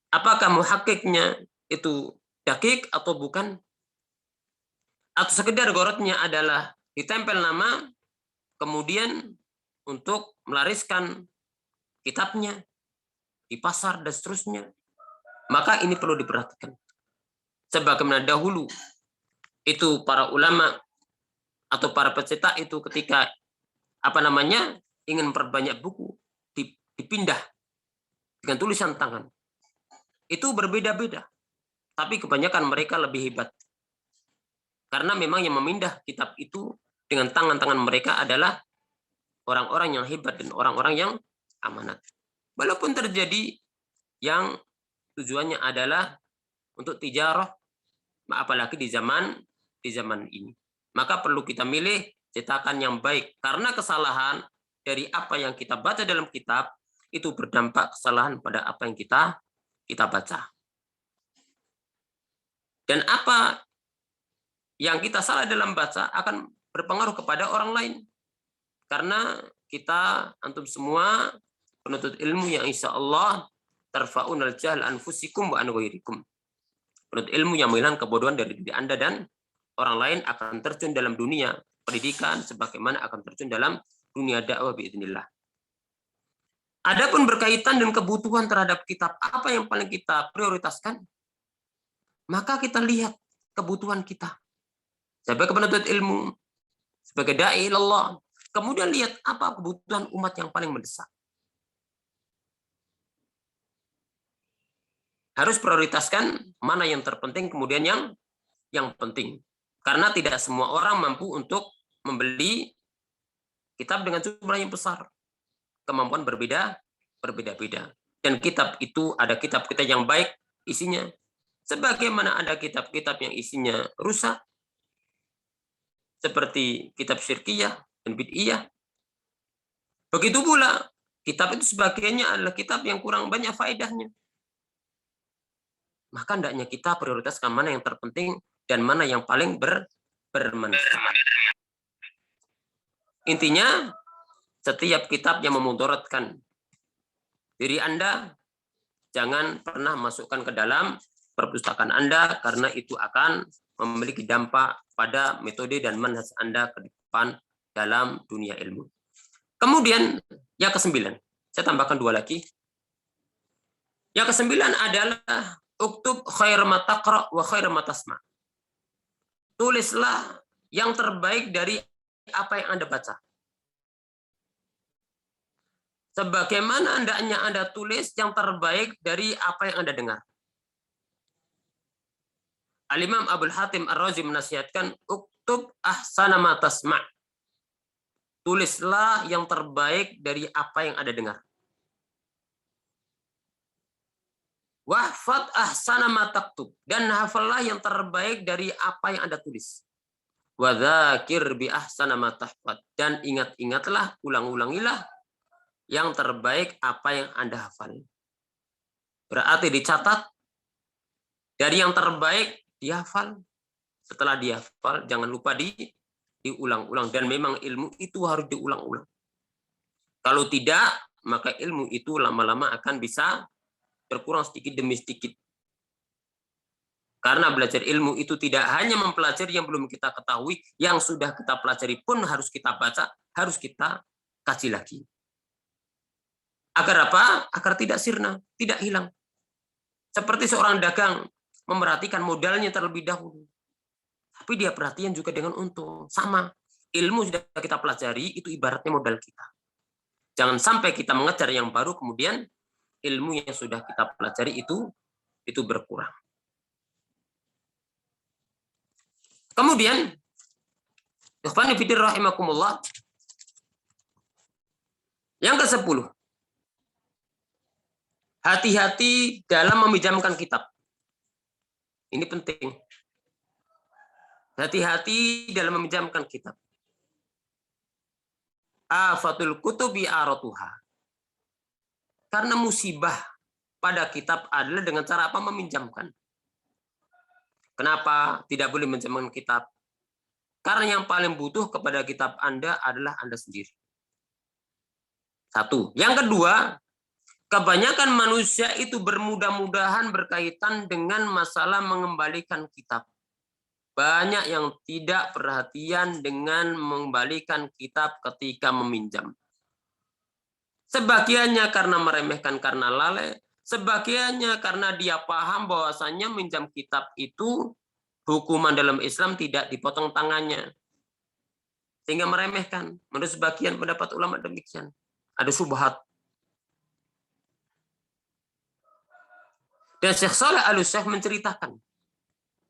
apakah muhakkiknya itu dakik atau bukan, atau sekedar gorotnya adalah ditempel nama, kemudian untuk melariskan kitabnya di pasar dan seterusnya. Maka ini perlu diperhatikan. Sebagaimana dahulu itu para ulama atau para pencetak itu ketika ingin memperbanyak buku, dipindah dengan tulisan tangan. Itu berbeda-beda. Tapi kebanyakan mereka lebih hebat. Karena memang yang memindah kitab itu dengan tangan-tangan mereka adalah orang-orang yang hebat dan orang-orang yang amanat. Walaupun terjadi yang tujuannya adalah untuk tijarah, apalagi di zaman ini. Maka perlu kita milih cetakan yang baik, karena kesalahan dari apa yang kita baca dalam kitab itu berdampak kesalahan pada apa yang kita baca. Dan apa yang kita salah dalam baca akan berpengaruh kepada orang lain. Karena kita, antum semua penuntut ilmu yang insya Allah tarfa'unal jahl anfusikum wa an ghairikum. Penuntut ilmu yang menghilangkan kebodohan dari diri Anda dan orang lain akan terjun dalam dunia pendidikan sebagaimana akan terjun dalam dunia dakwah biidznillah. Adapun berkaitan dengan kebutuhan terhadap kitab, apa yang paling kita prioritaskan? Maka kita lihat kebutuhan kita sebagai penuntut ilmu, sebagai dai ilallah. Kemudian lihat apa kebutuhan umat yang paling mendesak. Harus prioritaskan mana yang terpenting, kemudian yang penting. Karena tidak semua orang mampu untuk membeli kitab dengan jumlah yang besar. Kemampuan berbeda-beda. Dan kitab itu ada kitab kita yang baik isinya. Sebagaimana ada kitab-kitab yang isinya rusak. Seperti kitab syirkiyah dan bid'iyah. Begitu pula kitab itu sebagiannya adalah kitab yang kurang banyak faedahnya. Maka hendaknya kita prioritaskan mana yang terpenting dan mana yang paling bermanfaat. Intinya, setiap kitab yang memudaratkan diri Anda, jangan pernah masukkan ke dalam perpustakaan Anda, karena itu akan memiliki dampak pada metode dan manhaj Anda ke depan dalam dunia ilmu. Kemudian, yang ke-9. Saya tambahkan 2 lagi. Yang ke-9 adalah uktub khair ma taqra wa khair ma tasma. Tulislah yang terbaik dari apa yang Anda baca. Sebagaimana hendaknya Anda tulis yang terbaik dari apa yang Anda dengar. Al-Imam Abul Hatim Ar-Razi menasihatkan uktub ahsana ma tasma. Tulislah yang terbaik dari apa yang Anda dengar. Wahfad ahsana ma taktub, dan hafallah yang terbaik dari apa yang Anda tulis. Wa dzakir bi ahsana ma tahfad, dan ingat-ingatlah, ulang-ulangilah yang terbaik apa yang Anda hafal. Berarti dicatat dari yang terbaik dihafal. Setelah dihafal jangan lupa diulang-ulang, dan memang ilmu itu harus diulang-ulang. Kalau tidak, maka ilmu itu lama-lama akan bisa berkurang sedikit demi sedikit. Karena belajar ilmu itu tidak hanya mempelajari yang belum kita ketahui, yang sudah kita pelajari pun harus kita baca, harus kita kaji lagi. Agar apa? Agar tidak sirna, tidak hilang. Seperti seorang dagang memerhatikan modalnya terlebih dahulu. Tapi dia perhatian juga dengan untung. Sama, ilmu sudah kita pelajari, itu ibaratnya modal kita. Jangan sampai kita mengejar yang baru, kemudian ilmu yang sudah kita pelajari itu berkurang. Kemudian, ikhwani fillah rahimakumullah, Yang ke-10. Hati-hati dalam meminjamkan kitab. Ini penting. Hati-hati dalam meminjamkan kitab. Afatul kutubi aratuha. Karena musibah pada kitab adalah dengan cara apa? Meminjamkan. Kenapa tidak boleh meminjamkan kitab? Karena yang paling butuh kepada kitab Anda adalah Anda sendiri. Satu. Yang kedua, kebanyakan manusia itu bermudah-mudahan berkaitan dengan masalah mengembalikan kitab. Banyak yang tidak perhatian dengan mengembalikan kitab ketika meminjam. Sebagiannya karena meremehkan karena lalai, sebagiannya karena dia paham bahwasanya minjam kitab itu hukuman dalam Islam tidak dipotong tangannya. Sehingga meremehkan. Menurut sebagian pendapat ulama demikian. Ada syubhat. Dan Syekh Shalih Al-Utsaimin menceritakan.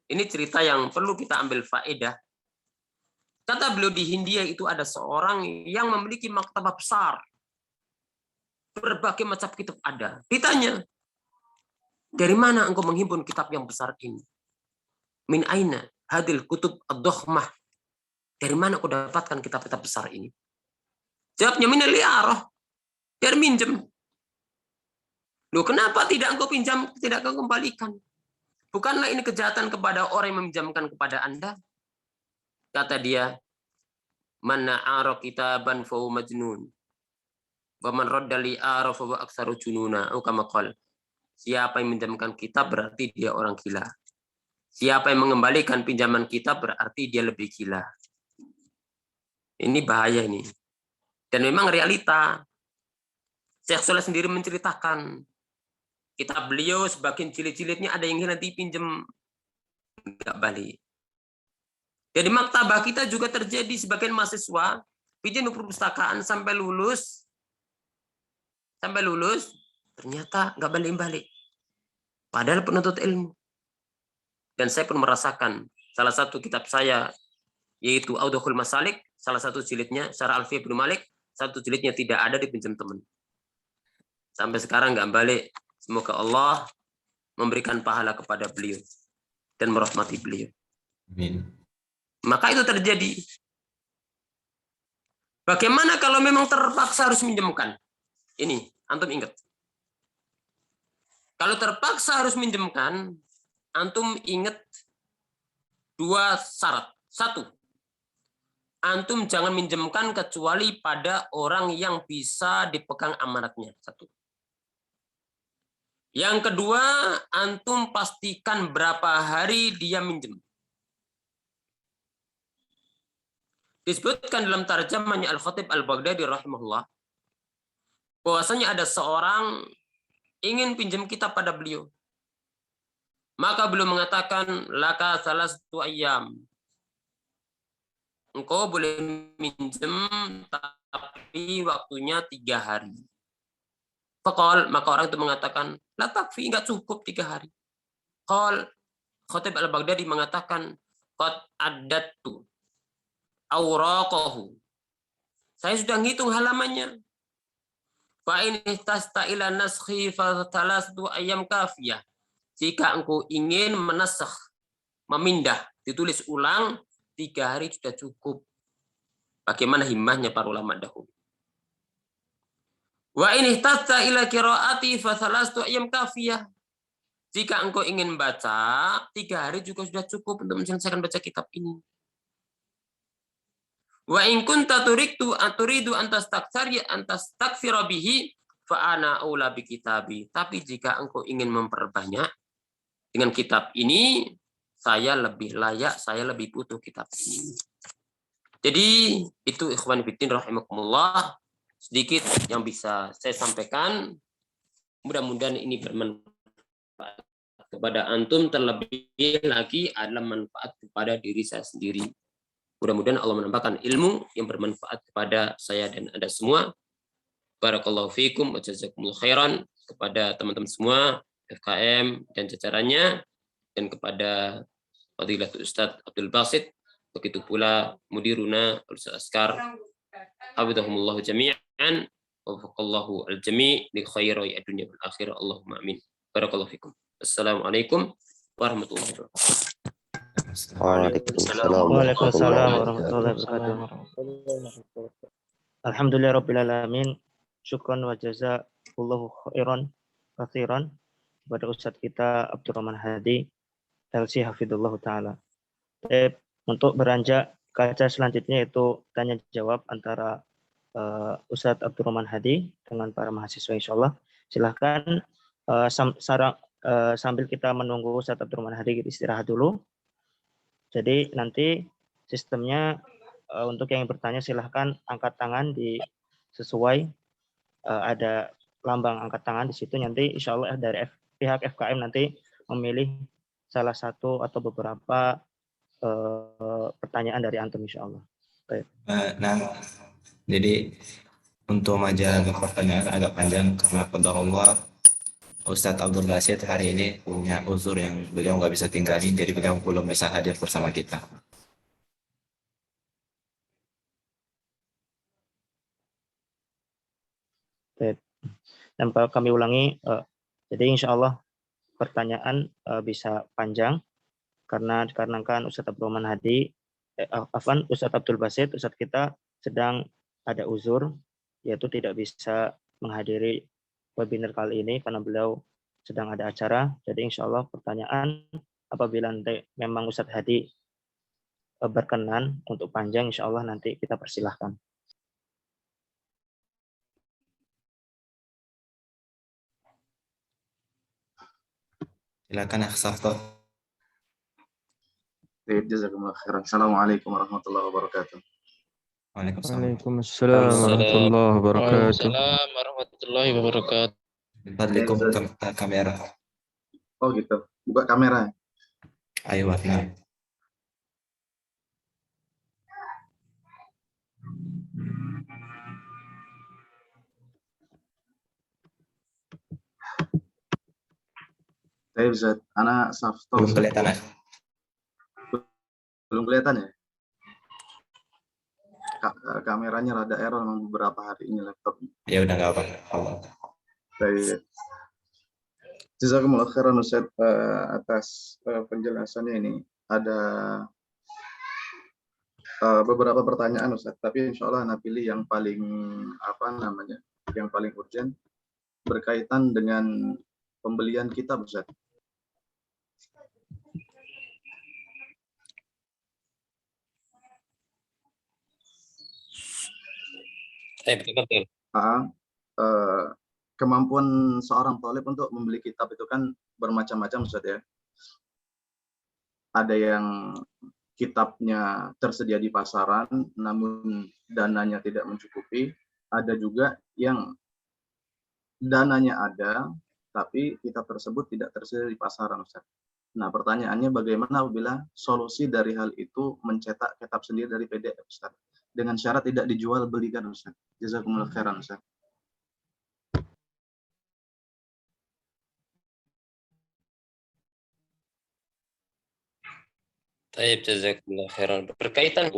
Ini cerita yang perlu kita ambil faedah. Kata beliau, di Hindia itu ada seorang yang memiliki maktabah besar. Berbagai macam kitab ada. Ditanya, dari mana engkau menghimpun kitab yang besar ini? Min aina hadil kutub ad-dokhmah. Dari mana kau dapatkan kitab-kitab besar ini? Jawabnya, min al-i'arah. Dari minjem. Loh, kenapa tidak engkau pinjam, tidak engkau kembalikan? Bukanlah ini kejahatan kepada orang yang meminjamkan kepada Anda? Kata dia, man na'ara kitaban fa huwa majnun. Wa man radda li'ara fa huwa aktsaru jununa. Kama qala. Siapa yang meminjamkan kitab berarti dia orang gila. Siapa yang mengembalikan pinjaman kitab berarti dia lebih gila. Ini bahaya ini. Dan memang realita. Syekh Shalih sendiri menceritakan kitab beliau sebagian jilid-jilidnya ada yang nanti pinjam nggak balik. Jadi maktabah kita juga terjadi sebagian mahasiswa pinjam perpustakaan sampai lulus ternyata nggak balik-balik. Padahal penuntut ilmu. Dan saya pun merasakan salah satu kitab saya yaitu Audhul Masalik, salah satu jilidnya Syarah Alfiyah bin Malik, satu jilidnya tidak ada dipinjam teman. Sampai sekarang nggak balik. Semoga Allah memberikan pahala kepada beliau dan merahmati beliau. Amin. Maka itu terjadi. Bagaimana kalau memang terpaksa harus minjemkan? Ini, antum ingat. Kalau terpaksa harus minjemkan, antum ingat dua syarat. Satu, antum jangan minjemkan kecuali pada orang yang bisa dipegang amanatnya. Satu. Yang kedua, antum pastikan berapa hari dia minjem. Disebutkan dalam tarjamahnya Al-Khatib Al-Baghdadi rahimahullah, bahwasanya ada seorang ingin pinjam kitab pada beliau. Maka beliau mengatakan, laka salasatu ayyam. Engkau boleh minjem, tapi waktunya 3 hari. Faqal, maka orang itu mengatakan, la takfi, enggak cukup 3 hari. Qal, Khatib Al-Baghdadi mengatakan, qad addatu awraqahu. Saya sudah ngitung halamannya. Fa in istasta ila naskhi fa thalathatu ayyam kafiyah. Jika engkau ingin menasakh, memindah, ditulis ulang, 3 hari sudah cukup. Bagaimana himmahnya para ulama dahulu. Wa in ihtatta ila qiraati fa thalathatu ayyam kafiyah. Jika engkau ingin baca, 3 hari juga sudah cukup untuk menyelesaikan baca kitab ini. Wa in kunta turidu an tastakthira bihi fa ana aula bi kitabi. Tapi jika engkau ingin memperbanyak dengan kitab ini, saya lebih layak, saya lebih butuh kitab ini. Jadi itu ikhwan fillah rahimakumullah, sedikit yang bisa saya sampaikan. Mudah-mudahan ini bermanfaat kepada antum, terlebih lagi adalah manfaat kepada diri saya sendiri. Mudah-mudahan Allah menambahkan ilmu yang bermanfaat kepada saya dan Anda semua. Barakallahu fiikum wa jazakumullahu khairan kepada teman-teman semua, FKM dan jajarannya, dan kepada Fadilatul Ustadz Abdul Basit, begitu pula Mudiruna Ustadz Askar, hafizahumullah jami'an. Wafaqallahu al-jami' li khairi ad-dunya wal akhirah. Allahumma amin. Barakallahu fikum. Assalamualaikum warahmatullahi wabarakatuh. Waalaikumsalam Waalaikumsalam warahmatullahi warahmatullahi wabarakatuh. wabarakatuh. Alhamdulillah rabbil alamin. Syukran wa jazakallahu khairan katsiran kepada Ustadz kita Abdurrahman Hadi LC Hafidullah Ta'ala. Untuk beranjak kaca selanjutnya yaitu tanya jawab antara Ustadz Abdurrahman Hadi dengan para mahasiswa insyaallah. Silahkan sambil kita menunggu Ustadz Abdurrahman Hadi istirahat dulu. Jadi nanti sistemnya untuk yang bertanya silahkan angkat tangan sesuai ada lambang angkat tangan di situ, nanti insya Allah dari pihak FKM nanti memilih salah satu atau beberapa pertanyaan dari antum insya Allah. Nah, jadi untuk majalah pertanyaan agak panjang karena qadarullah Ustadz Abdul Basit hari ini punya uzur yang beliau nggak bisa tinggalin, jadi beliau belum bisa hadir bersama kita. Dan kami ulangi, jadi insya Allah pertanyaan bisa panjang karena dikarenakan Ustadz Abdurrahman Hadi, Ustadz Abdul Basit, Ustadz kita sedang ada uzur, yaitu tidak bisa menghadiri webinar kali ini karena beliau sedang ada acara. Jadi insya Allah pertanyaan apabila nanti memang Ustadz Hadi berkenan untuk panjang, insya Allah nanti kita persilahkan. Silakan Akhsafto. Jazakumullah khairan. Assalamualaikum warahmatullahi wabarakatuh. Waalaikumsalam warahmatullahi wabarakatuh. Waalaikumsalam warahmatullahi wabarakatuh. Fadlikum ke kamera. Oh gitu. Buka kamera. Ayo, nah. Saya bisa anak Safto. Belum kelihatan ya? Belum kelihatan ya? Kameranya rada error memang beberapa hari ini laptop. Ya udah nggak apa-apa. Baik. Jazakumullah khairan Ustaz atas penjelasannya ini. Ada beberapa pertanyaan Ustaz, tapi insya Allah Anda pilih yang paling yang paling urgent berkaitan dengan pembelian kitab Ustaz. Betul. Kemampuan seorang thalib untuk membeli kitab itu kan bermacam-macam Ustaz ya. Ada yang kitabnya tersedia di pasaran namun dananya tidak mencukupi, ada juga yang dananya ada tapi kitab tersebut tidak tersedia di pasaran Ustaz. Nah, pertanyaannya bagaimana apabila solusi dari hal itu mencetak kitab sendiri dari PDF Ustaz dengan syarat tidak dijual belikan Ustaz. Jazakumullah khairan Ustaz. Taib, jazakumullah khairan. Berkaitan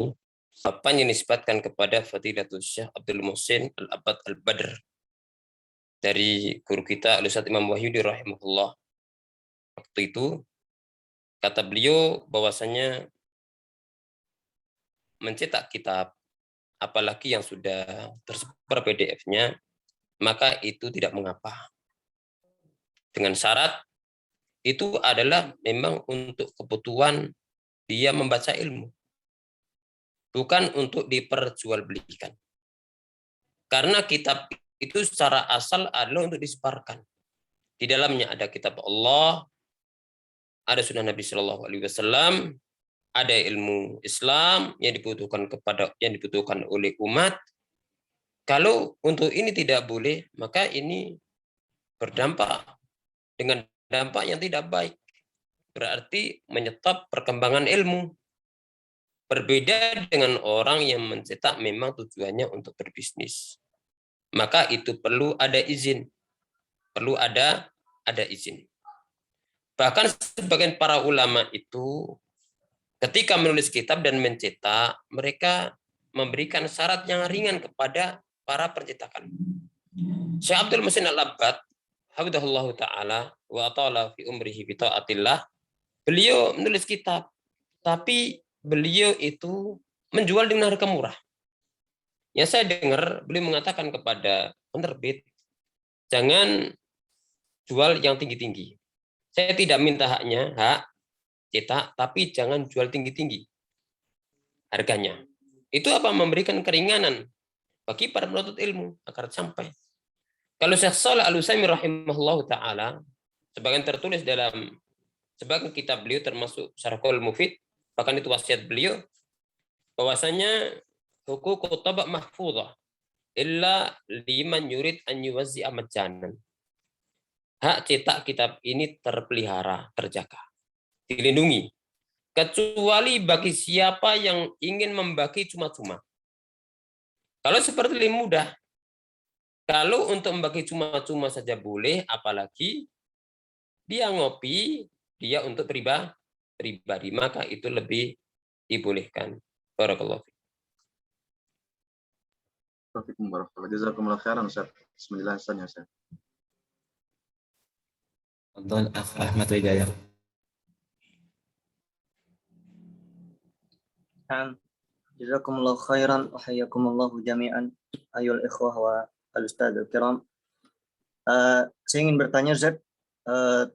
apa yang dinisbatkan kepada Fadilatul Syekh Abdul Muhsin Al-Abbad Al-Badr dari guru kita Al-Ustadz Imam Wahyudi rahimahullah. Waktu itu kata beliau bahwasanya mencetak kitab apalagi yang sudah tersebar PDF-nya maka itu tidak mengapa. Dengan syarat itu adalah memang untuk kebutuhan dia membaca ilmu, bukan untuk diperjualbelikan. Karena kitab itu secara asal adalah untuk disebarkan. Di dalamnya ada kitab Allah, ada sunnah Nabi Shallallahu Alaihi Wasallam, ada ilmu Islam yang dibutuhkan oleh umat. Kalau untuk ini tidak boleh, maka ini berdampak dengan dampak yang tidak baik. Berarti menyetop perkembangan ilmu. Berbeda dengan orang yang mencetak memang tujuannya untuk berbisnis. Maka itu perlu ada izin. Perlu ada izin. Bahkan sebagian para ulama itu ketika menulis kitab dan mencetak, mereka memberikan syarat yang ringan kepada para pencetakan. Syekh Abdul Muhsin Al-Abbad hafizahullah taala wa atala fi umrihi bi taatillah. Beliau menulis kitab, tapi beliau itu menjual dengan harga murah. Ya, saya dengar beliau mengatakan kepada penerbit, jangan jual yang tinggi-tinggi. Saya tidak minta hak cetak, tapi jangan jual tinggi-tinggi harganya. Itu apa? Memberikan keringanan bagi para penuntut ilmu agar sampai. Kalau Syekh Shalih Al-Utsaimin rahimahullahu taala, sebagian tertulis dalam sebagian kitab beliau termasuk Syarhul Mufid, bahkan itu wasiat beliau bahwasanya hukukut tabaq mahfuzah illa liman yurid an yuwazzi'a majanan. Hak cetak kitab ini terpelihara, terjaga, dilindungi, kecuali bagi siapa yang ingin membagi cuma-cuma. Kalau seperti ini mudah. Kalau untuk membagi cuma-cuma saja boleh, apalagi dia ngopi, dia untuk pribadi, maka itu lebih dibolehkan. Barakallahu fiik. Waalaikumsalam. Jazakumullah khairan Ustaz. Bismillah Ustaz. Tafadhal Akh Ahmad Hidayah. Jazakumullah khairan wa hayyakumullahu jami'an ayol ikhwah wa al-ustadz al-kiram. Saya ingin bertanya Zat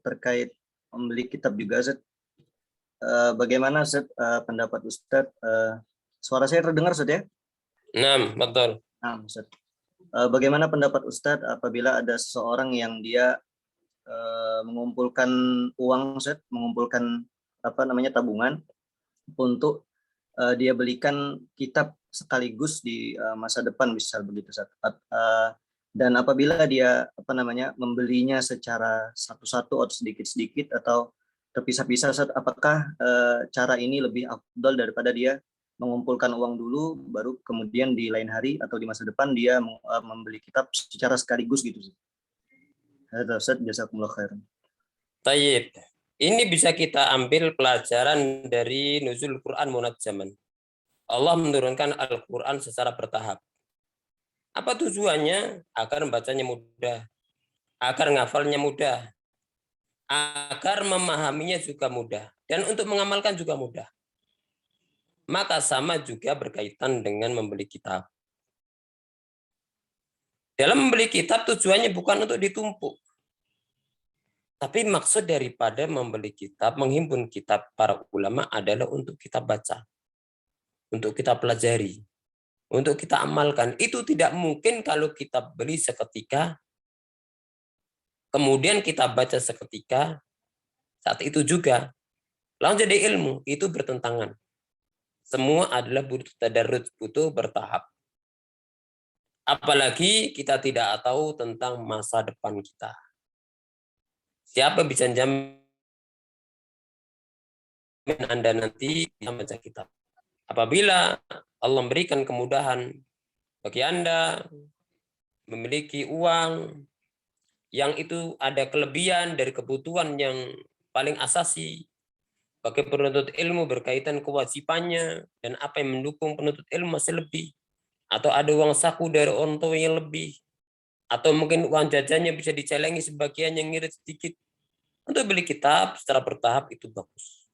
terkait membeli kitab juga Zat. Bagaimana Zat pendapat Ustadz? Suara saya terdengar Zat ya? Nah, betul. Nah, Ustadz. Bagaimana pendapat Ustadz apabila ada seseorang yang dia mengumpulkan uang Ustadz, mengumpulkan tabungan untuk dia belikan kitab sekaligus di masa depan misal begitu Ustadz. Dan apabila dia membelinya secara satu-satu atau sedikit-sedikit atau terpisah-pisah Ustadz, apakah cara ini lebih afdal daripada dia mengumpulkan uang dulu baru kemudian di lain hari atau di masa depan dia membeli kitab secara sekaligus gitu Ustadz? Jazakumullah khairan. Tayyib. Ini bisa kita ambil pelajaran dari nuzul Quran munajjaman. Allah menurunkan Al-Quran secara bertahap. Apa tujuannya? Agar membacanya mudah, agar ngafalnya mudah, agar memahaminya juga mudah, dan untuk mengamalkan juga mudah. Maka sama juga berkaitan dengan membeli kitab. Dalam membeli kitab tujuannya bukan untuk ditumpuk. Tapi maksud daripada membeli kitab, menghimpun kitab para ulama adalah untuk kita baca, untuk kita pelajari, untuk kita amalkan. Itu tidak mungkin kalau kita beli seketika, kemudian kita baca seketika, saat itu juga langsung jadi ilmu. Itu bertentangan. Semua adalah butuh tadarruj, butuh bertahap. Apalagi kita tidak tahu tentang masa depan kita. Siapa bisa jamin Anda nanti bisa baca kitab? Apabila Allah memberikan kemudahan bagi Anda memiliki uang yang itu ada kelebihan dari kebutuhan yang paling asasi bagi penuntut ilmu berkaitan kewajibannya dan apa yang mendukung penuntut ilmu masih lebih, atau ada uang saku dari orang tua yang lebih, atau mungkin uang jajannya bisa dicelengi sebagian yang ngirit sedikit, untuk beli kitab secara bertahap itu bagus.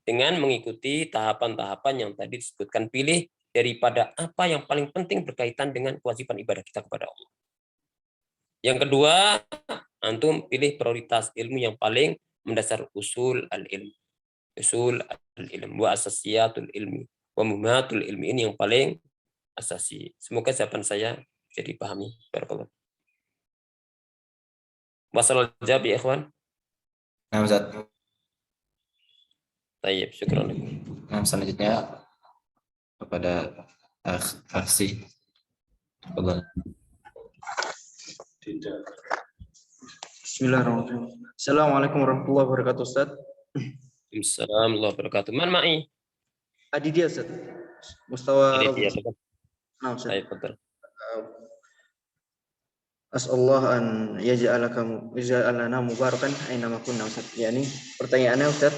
Dengan mengikuti tahapan-tahapan yang tadi disebutkan, pilih daripada apa yang paling penting berkaitan dengan kewajiban ibadah kita kepada Allah. Yang kedua, antum pilih prioritas ilmu yang paling mendasar, usul al-ilm. Usul al-ilm wa asasiyatul ilmi wa mumatul ilmi, ini yang paling asasi. Semoga jawaban saya bisa dipahami. Barakallahu. Wassalal jawab ya ikhwan. Nah, Ustaz. Tayyib, syukran. Nah, selanjutnya kepada aksi. Bismillahirrahmanirrahim. Assalamualaikum warahmatullahi wabarakatuh Ustaz. Assalamualaikum warahmatullahi wabarakatuh. Man ma'i? Aditya Ustaz. Mustawa. Aditya. Nah, Ustaz. Baik, betul. As'allah an yaj'alana mubarakan aina ma kunna Ustaz. Yani pertanyaannya Ustaz,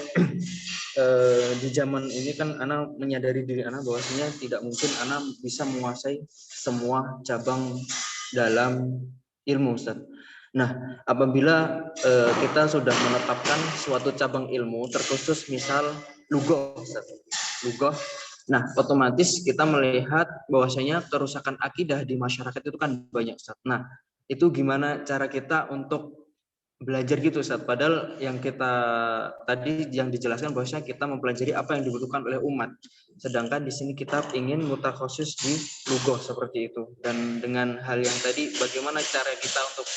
di zaman ini kan ana menyadari diri ana bahwasanya tidak mungkin ana bisa menguasai semua cabang dalam ilmu, Ustaz. Nah, apabila kita sudah menetapkan suatu cabang ilmu terkhusus misal lughah, Ustaz. Lughah. Nah, otomatis kita melihat bahwasanya kerusakan akidah di masyarakat itu kan banyak, Ustaz. Nah, itu gimana cara kita untuk belajar gitu, Ustaz? Padahal yang kita tadi yang dijelaskan bahwasanya kita mempelajari apa yang dibutuhkan oleh umat. Sedangkan di sini kita ingin mutakhosis di lughah seperti itu. Dan dengan hal yang tadi, bagaimana cara kita untuk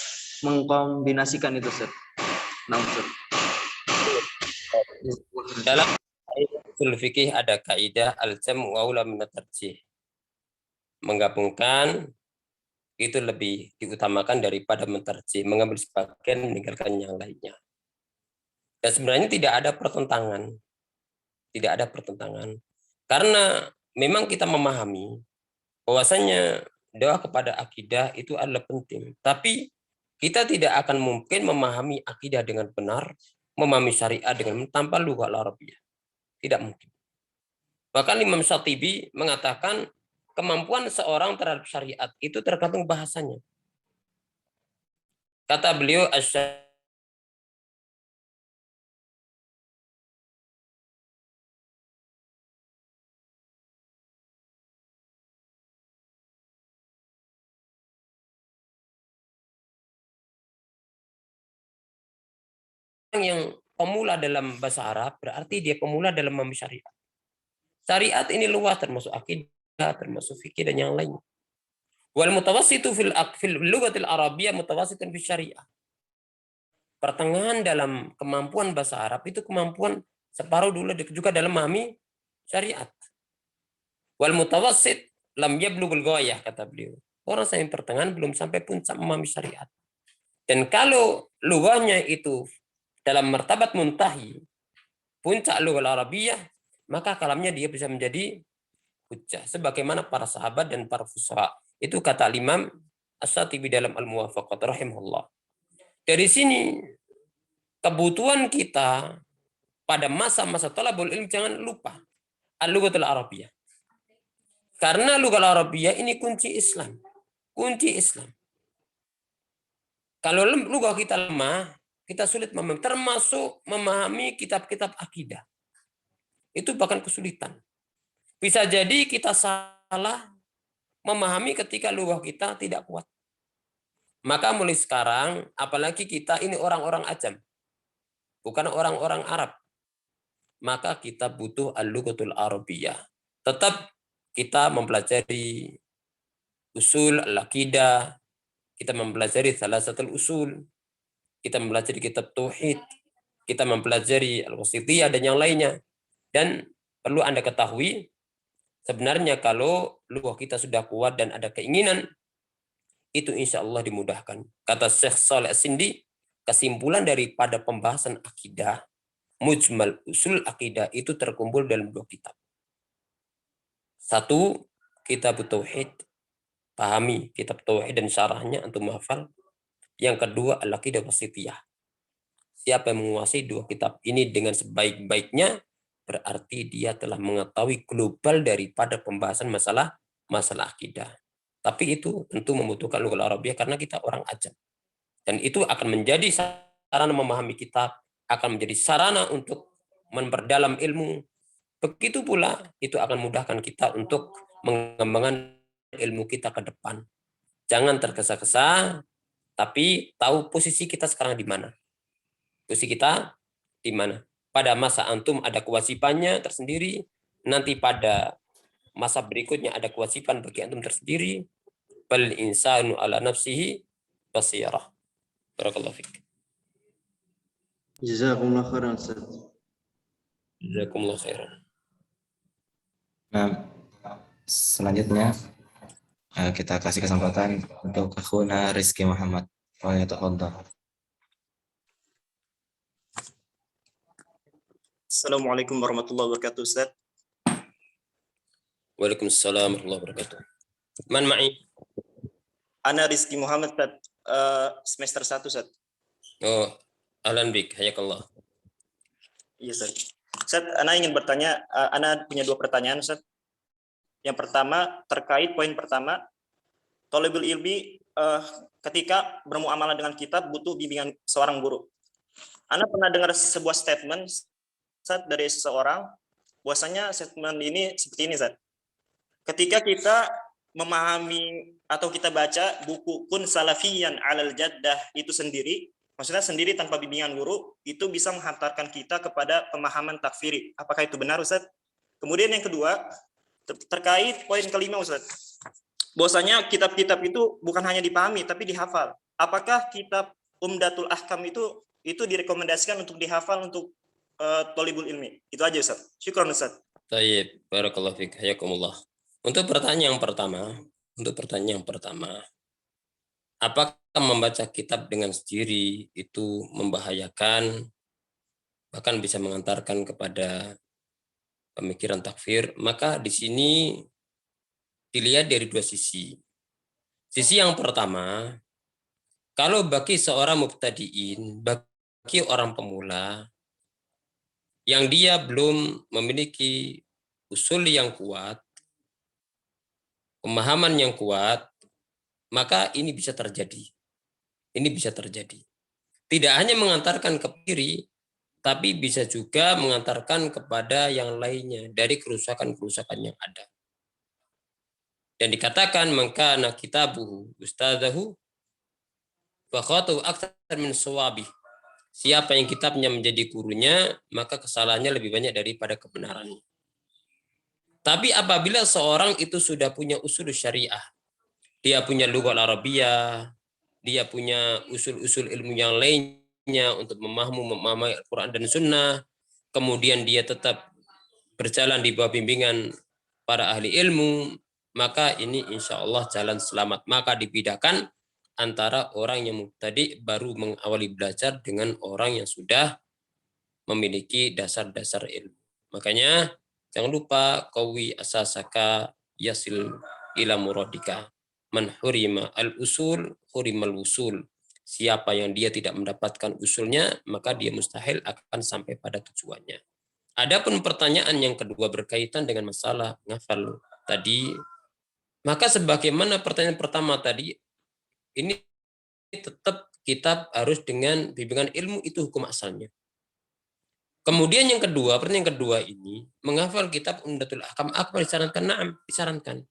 mengkombinasikan itu, Ustaz? Nah, Ustaz. Dalam usul fikih ada kaidah al-jam' wa aula min at-tarjih. Menggabungkan itu lebih diutamakan daripada mentarjih, mengambil sebagian meninggalkan yang lainnya. Dan sebenarnya tidak ada pertentangan. Tidak ada pertentangan. Karena memang kita memahami bahwasanya doa kepada akidah itu adalah penting. Tapi kita tidak akan mungkin memahami akidah dengan benar, memahami syariat dengan tanpa lughah Arabiyah. Tidak mungkin. Bahkan Imam Syatibi mengatakan kemampuan seorang terhadap syariat itu tergantung bahasanya. Kata beliau, yang pemula dalam bahasa Arab berarti dia pemula dalam memahami syariat. Syariat ini luas, termasuk akidah, termasuk fikih dan yang lain. Wal mutawassitu fil lughatil arabiyyah mutawassitun fi syariah. Pertengahan dalam kemampuan bahasa Arab itu kemampuan separuh dulu juga dalam memahami syariat. Wal mutawassit lam yablughul ghayah, kata beliau. Orang yang pertengahan belum sampai puncak memahami syariat. Dan kalau lughahnya itu dalam martabat muntahi, puncak lughah Arabiyah, maka kalamnya dia bisa menjadi hujjah sebagaimana para sahabat dan para fuqaha. Itu kata Imam Asy-Syatibi dalam Al-Muwafaqat rahimahullah. Dari sini kebutuhan kita pada masa-masa thalabul ilm jangan lupa al-lughatul Arabiyah. Karena lughah Arabiyah ini kunci Islam. Kunci Islam. Kalau lughah kita lemah, kita sulit memahami, termasuk memahami kitab-kitab akidah. Itu bahkan kesulitan. Bisa jadi kita salah memahami ketika lughah kita tidak kuat. Maka mulai sekarang, apalagi kita ini orang-orang ajam, bukan orang-orang Arab, maka kita butuh al-lughatul Arabiyah. Tetap kita mempelajari usul al-aqidah, kita mempelajari salah satu usul, kita mempelajari kitab tauhid, kita mempelajari al-wasithiyah dan yang lainnya. Dan perlu Anda ketahui, sebenarnya kalau lughah kita sudah kuat dan ada keinginan, itu insya Allah dimudahkan. Kata Syekh Shalih As-Sindi, kesimpulan daripada pembahasan akidah, mujmal usul akidah itu terkumpul dalam 2 kitab. 1, kitab tauhid, pahami kitab tauhid dan syarahnya untuk menghafal. Yang kedua, al-aqidah wasithiyah. Siapa yang menguasai 2 kitab ini dengan sebaik-baiknya, berarti dia telah mengetahui global daripada pembahasan masalah akidah. Tapi itu tentu membutuhkan lughah Arabiyah karena kita orang ajam. Dan itu akan menjadi sarana memahami kitab, akan menjadi sarana untuk memperdalam ilmu. Begitu pula itu akan mudahkan kita untuk mengembangkan ilmu kita ke depan. Jangan tergesa-gesa, tapi tahu posisi kita sekarang di mana. Posisi kita di mana. Pada masa antum ada kewajibannya tersendiri, nanti pada masa berikutnya ada kewajiban bagi antum tersendiri. Bal insanu ala nafsihi basirah. Barakallahu fiik. Jazakumullah khairan, Ustaz. Jazakumullah khairan. Nah, selanjutnya kita kasih kesempatan untuk akhuna Rizky Muhammad. Waalaikumsalam. Assalamualaikum warahmatullahi wabarakatuh, Ustaz. Waalaikumsalam warahmatullahi wabarakatuh. Man ma'i? Ana Rizky Muhammad, Ustaz. Semester 1, Ustaz. Oh, ahlan bik, hayakallah. Iya, Ustaz. Ustaz, Ana ingin bertanya, Ana punya 2 pertanyaan, Ustaz. Yang pertama, terkait poin pertama, thalabul ilmi ketika bermuamalah dengan kitab butuh bimbingan seorang guru. Anda pernah dengar sebuah statement dari seseorang, bahwasanya statement ini seperti ini, Zat. Ketika kita memahami atau kita baca buku Kun Salafiyan Alal Jaddah itu sendiri, maksudnya sendiri tanpa bimbingan guru, itu bisa menghantarkan kita kepada pemahaman takfiri. Apakah itu benar, Ustaz? Kemudian yang kedua, terkait poin kelima, Ustaz. Bahwasanya kitab-kitab itu bukan hanya dipahami, tapi dihafal. Apakah kitab Umdatul Ahkam itu direkomendasikan untuk dihafal untuk thalibul ilmi? Itu aja, Ustaz. Syukran, Ustaz. Baik, barakallahu fiik, hayakumullah. Untuk pertanyaan yang pertama, apakah membaca kitab dengan sendiri itu membahayakan, bahkan bisa mengantarkan kepada pemikiran takfir? Maka di sini dilihat dari dua sisi. Sisi yang pertama, kalau bagi seorang mubtadiin, bagi orang pemula, yang dia belum memiliki usul yang kuat, pemahaman yang kuat, maka ini bisa terjadi. Ini bisa terjadi. Tidak hanya mengantarkan ke kiri, tapi bisa juga mengantarkan kepada yang lainnya dari kerusakan-kerusakan yang ada. Dan dikatakan mangkana kitabuhu ustadzahu fa khatu aktsar min sawabi. Siapa yang kitabnya menjadi gurunya, maka kesalahannya lebih banyak daripada kebenarannya. Tapi apabila seorang itu sudah punya usul syariah, dia punya lughah Arabiyah, dia punya usul-usul ilmu yang lainnya untuk memahami Al-Quran dan Sunnah, kemudian dia tetap berjalan di bawah bimbingan para ahli ilmu, maka ini insya Allah jalan selamat. Maka dibedakan antara orang yang mubtadi baru mengawali belajar dengan orang yang sudah memiliki dasar-dasar ilmu. Makanya jangan lupa qawi asasaka yasil ila muradika. Man hurima al-usul hurimal usul. Siapa yang dia tidak mendapatkan usulnya, maka dia mustahil akan sampai pada tujuannya. Adapun pertanyaan yang kedua berkaitan dengan masalah ngafal tadi, maka sebagaimana pertanyaan pertama tadi, ini tetap kitab harus dengan bimbingan ilmu, itu hukum asalnya. Kemudian yang kedua, pertanyaan kedua ini, menghafal kitab Umdatul Ahkam, apa disarankan? Na'am, disarankan.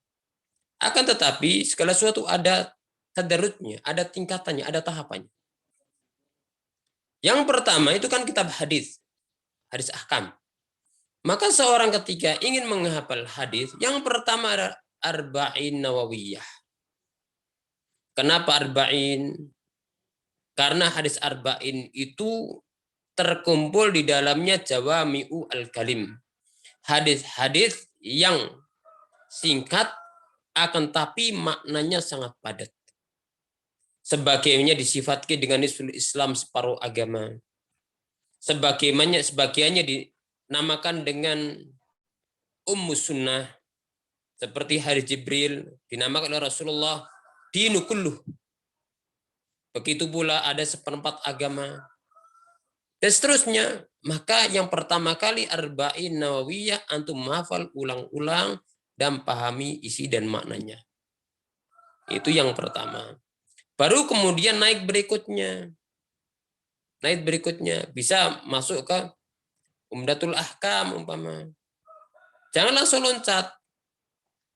Akan tetapi, segala sesuatu ada tadarrujnya, ada tingkatannya, ada tahapannya. Yang pertama itu kan kitab hadis ahkam. Maka seorang ketika ingin menghafal hadis, yang pertama adalah Arba'in Nawawiyah. Kenapa Arba'in? Karena hadis Arba'in itu terkumpul di dalamnya jawami'u al-kalim. Hadis-hadis yang singkat akan tapi maknanya sangat padat. Sebagaimana disifatkan dengan nisful Islam separuh agama. Sebagiannya dinamakan dengan Ummu Sunnah. Seperti hadis Jibril dinamakan oleh Rasulullah dinu kulluh. Begitu pula ada seperempat agama. Dan seterusnya, maka yang pertama kali Arba'in Nawawiyah antum menghafal ulang-ulang dan pahami isi dan maknanya. Itu yang pertama. Baru kemudian naik berikutnya. Bisa masuk ke Umdatul Ahkam umpama. Jangan langsung loncat.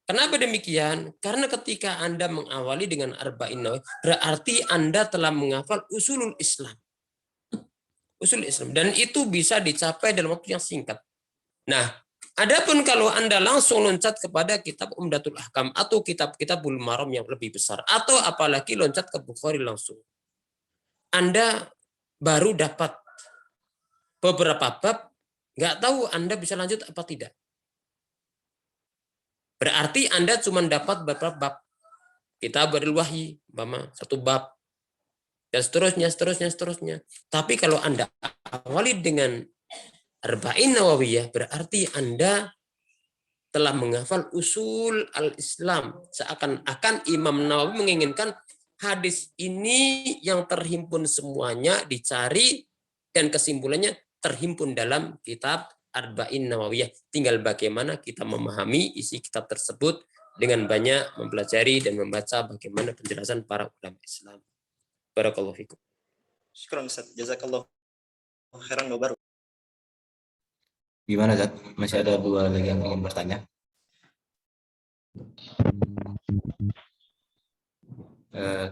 Kenapa demikian? Karena ketika Anda mengawali dengan Arba'in Nawawiyah, berarti Anda telah menghafal usulul Islam. Usul Islam, dan itu bisa dicapai dalam waktu yang singkat. Nah, adapun kalau Anda langsung loncat kepada kitab Umdatul Ahkam atau kitab-kitabul maram yang lebih besar, atau apalagi loncat ke Bukhari langsung, Anda baru dapat beberapa bab, nggak tahu Anda bisa lanjut apa tidak. Berarti Anda cuma dapat beberapa bab. Kitabul Wahyi, satu bab. Dan seterusnya. Tapi kalau Anda awali dengan Arba'in Nawawiyah, berarti Anda telah menghafal usul al-Islam. Seakan-akan Imam Nawawi menginginkan hadis ini yang terhimpun semuanya dicari dan kesimpulannya terhimpun dalam kitab Arba'in Nawawiyah. Tinggal bagaimana kita memahami isi kitab tersebut dengan banyak mempelajari dan membaca bagaimana penjelasan para ulama Islam. Barakallahu fikum. Syukran Ustaz. Jazakallah khairan wa barak. Gimana, Zat? Masih ada dua lagi yang ingin bertanya?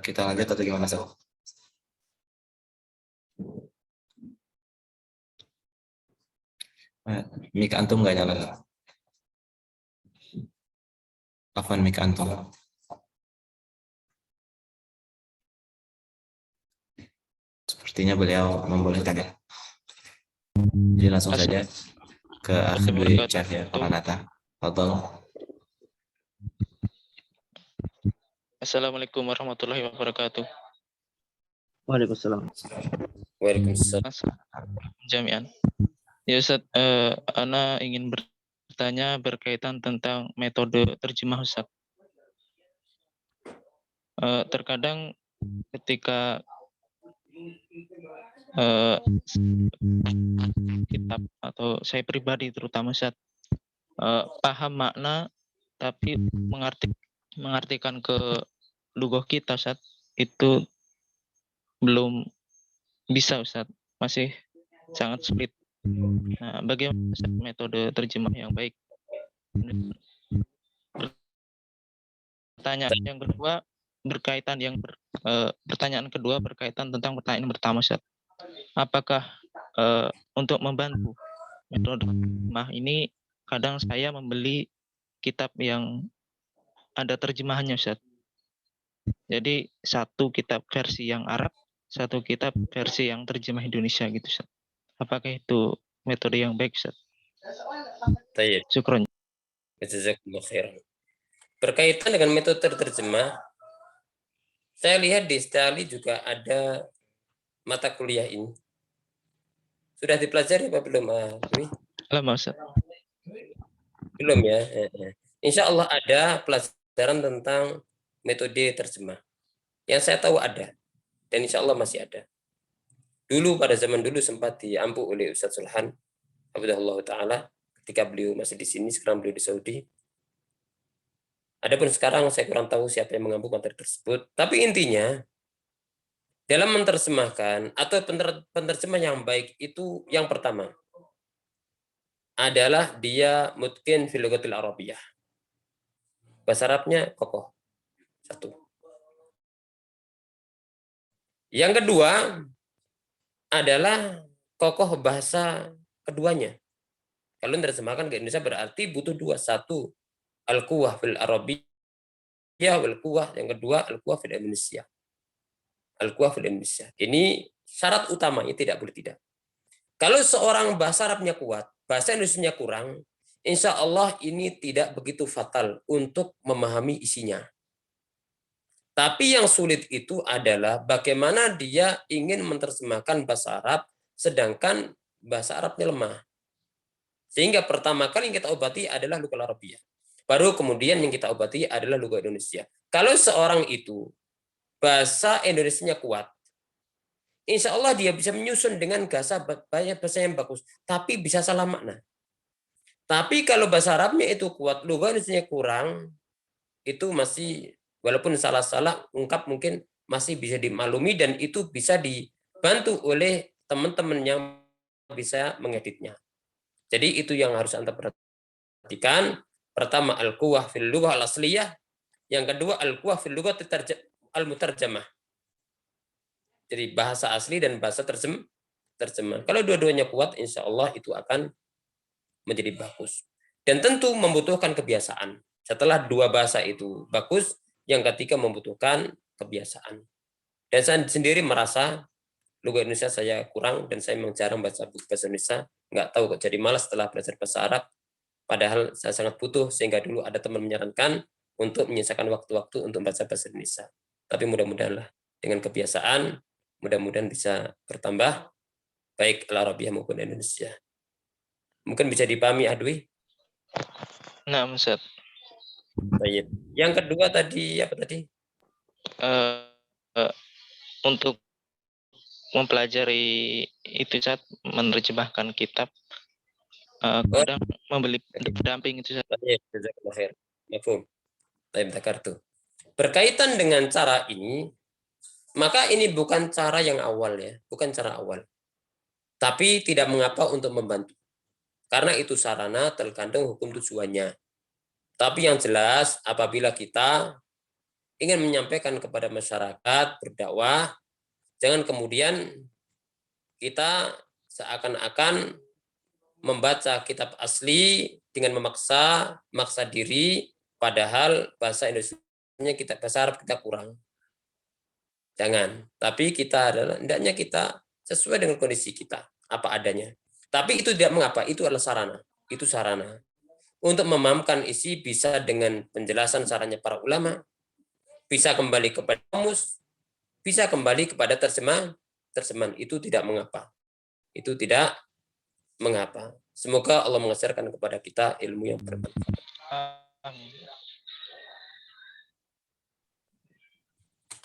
Kita lanjut atau gimana, Zat? Mic antum nggak nyala? Kapan mic antum? Sepertinya beliau membolehkan ya. Jadi langsung saja ke akhir chat ya, Pak Nata. Fadhal. Assalamualaikum warahmatullahi wabarakatuh. Waalaikumsalam. Waalaikumsalam. Jami'an. Ya Ustaz, Ana ingin bertanya berkaitan tentang metode terjemah Ustaz. Terkadang ketika kitab atau saya pribadi terutama Ustaz, paham makna tapi mengartikan ke lughah kita Ustaz, itu belum bisa Ustaz, masih sangat sulit. Nah, bagaimana Ustaz metode terjemah yang baik? Pertanyaan yang kedua berkaitan pertanyaan kedua berkaitan tentang pertanyaan pertama Ustaz. Apakah untuk membantu metode terjemah ini kadang saya membeli kitab yang ada terjemahannya Ustaz. Jadi satu kitab versi yang Arab, satu kitab versi yang terjemah Indonesia gitu Ustaz. Apakah itu metode yang baik Ustaz? Tayyib. Syukron. Jazakumullah khairan. Berkaitan dengan metode terjemah, saya lihat di Australia juga ada mata kuliah ini. Sudah dipelajari apa belum? Lama Ustaz. Belum ya. Insya Allah ada pelajaran tentang metode terjemah. Yang saya tahu ada. Dan insya Allah masih ada. Dulu pada zaman dulu sempat diampu oleh Ustaz Sulhan, Hafizahullah Ta'ala, ketika beliau masih di sini, sekarang beliau di Saudi. Adapun sekarang saya kurang tahu siapa yang mengampu materi tersebut. Tapi intinya, dalam menerjemahkan atau penerjemah yang baik itu yang pertama adalah dia mutqin fil lughatil arabiyah. Bahasa Arabnya kokoh. Satu. Yang kedua adalah kokoh bahasa keduanya. Kalau menerjemahkan ke Indonesia berarti butuh dua. Satu, al-quwah fil arabiyah wal quwah. Yang kedua, al-quwah fil Indonesia. Al-quwah fil Indonesia. Ini syarat utamanya, tidak boleh tidak. Kalau seorang bahasa Arabnya kuat, bahasa Indonesianya kurang, insya Allah ini tidak begitu fatal untuk memahami isinya. Tapi yang sulit itu adalah bagaimana dia ingin menerjemahkan bahasa Arab, sedangkan bahasa Arabnya lemah. Sehingga pertama kali yang kita obati adalah lugha Arabiyah. Baru kemudian yang kita obati adalah lugha Indonesia. Kalau seorang itu bahasa Indonesianya kuat, insya Allah dia bisa menyusun dengan bahasa yang bagus, tapi bisa salah makna. Tapi kalau bahasa Arabnya itu kuat, lugha Indonesianya kurang, itu masih walaupun salah-salah ungkap mungkin masih bisa dimaklumi dan itu bisa dibantu oleh teman-teman yang bisa mengeditnya. Jadi itu yang harus Anda perhatikan. Pertama al-quwah fil lughah al-asliyah, yang kedua al-quwah fil lughah al-mutarjamah. Jadi bahasa asli dan bahasa terjemah. Kalau dua-duanya kuat, insya Allah itu akan menjadi bagus. Dan tentu membutuhkan kebiasaan. Setelah dua bahasa itu bagus, yang ketiga membutuhkan kebiasaan. Dan saya sendiri merasa lugha Indonesia saya kurang dan saya memang jarang baca buku bahasa Indonesia. Nggak tahu kok jadi malas setelah belajar bahasa Arab. Padahal saya sangat butuh sehingga dulu ada teman menyarankan untuk menyisakan waktu-waktu untuk baca bahasa Indonesia. Tapi mudah-mudahan lah dengan kebiasaan, mudah-mudahan bisa bertambah baik Al-Arabiyah maupun Indonesia. Mungkin bisa dipahami Adwi? Nah, Ustaz. Baik. Yang kedua tadi apa tadi? Untuk mempelajari itu saat menerjemahkan kitab, kadang membeli pendamping itu saat. Taib dzakartu. Berkaitan dengan cara ini, maka ini bukan cara yang awal ya, bukan cara awal. Tapi tidak mengapa untuk membantu. Karena itu sarana tergantung hukum tujuannya. Tapi yang jelas apabila kita ingin menyampaikan kepada masyarakat, berdakwah, jangan kemudian kita seakan-akan membaca kitab asli dengan maksa diri, padahal bahasa Indonesianya kita, bahasa Arab kita kurang. Jangan. Tapi kita adalah hendaknya kita sesuai dengan kondisi kita, apa adanya. Tapi itu tidak mengapa, itu adalah sarana. Itu sarana. Untuk memahamkan isi bisa dengan penjelasan sarannya para ulama, bisa kembali kepada kamus, bisa kembali kepada terjemahan. Itu tidak mengapa. Itu tidak mengapa. Semoga Allah mengajarkan kepada kita ilmu yang bermanfaat. Amin.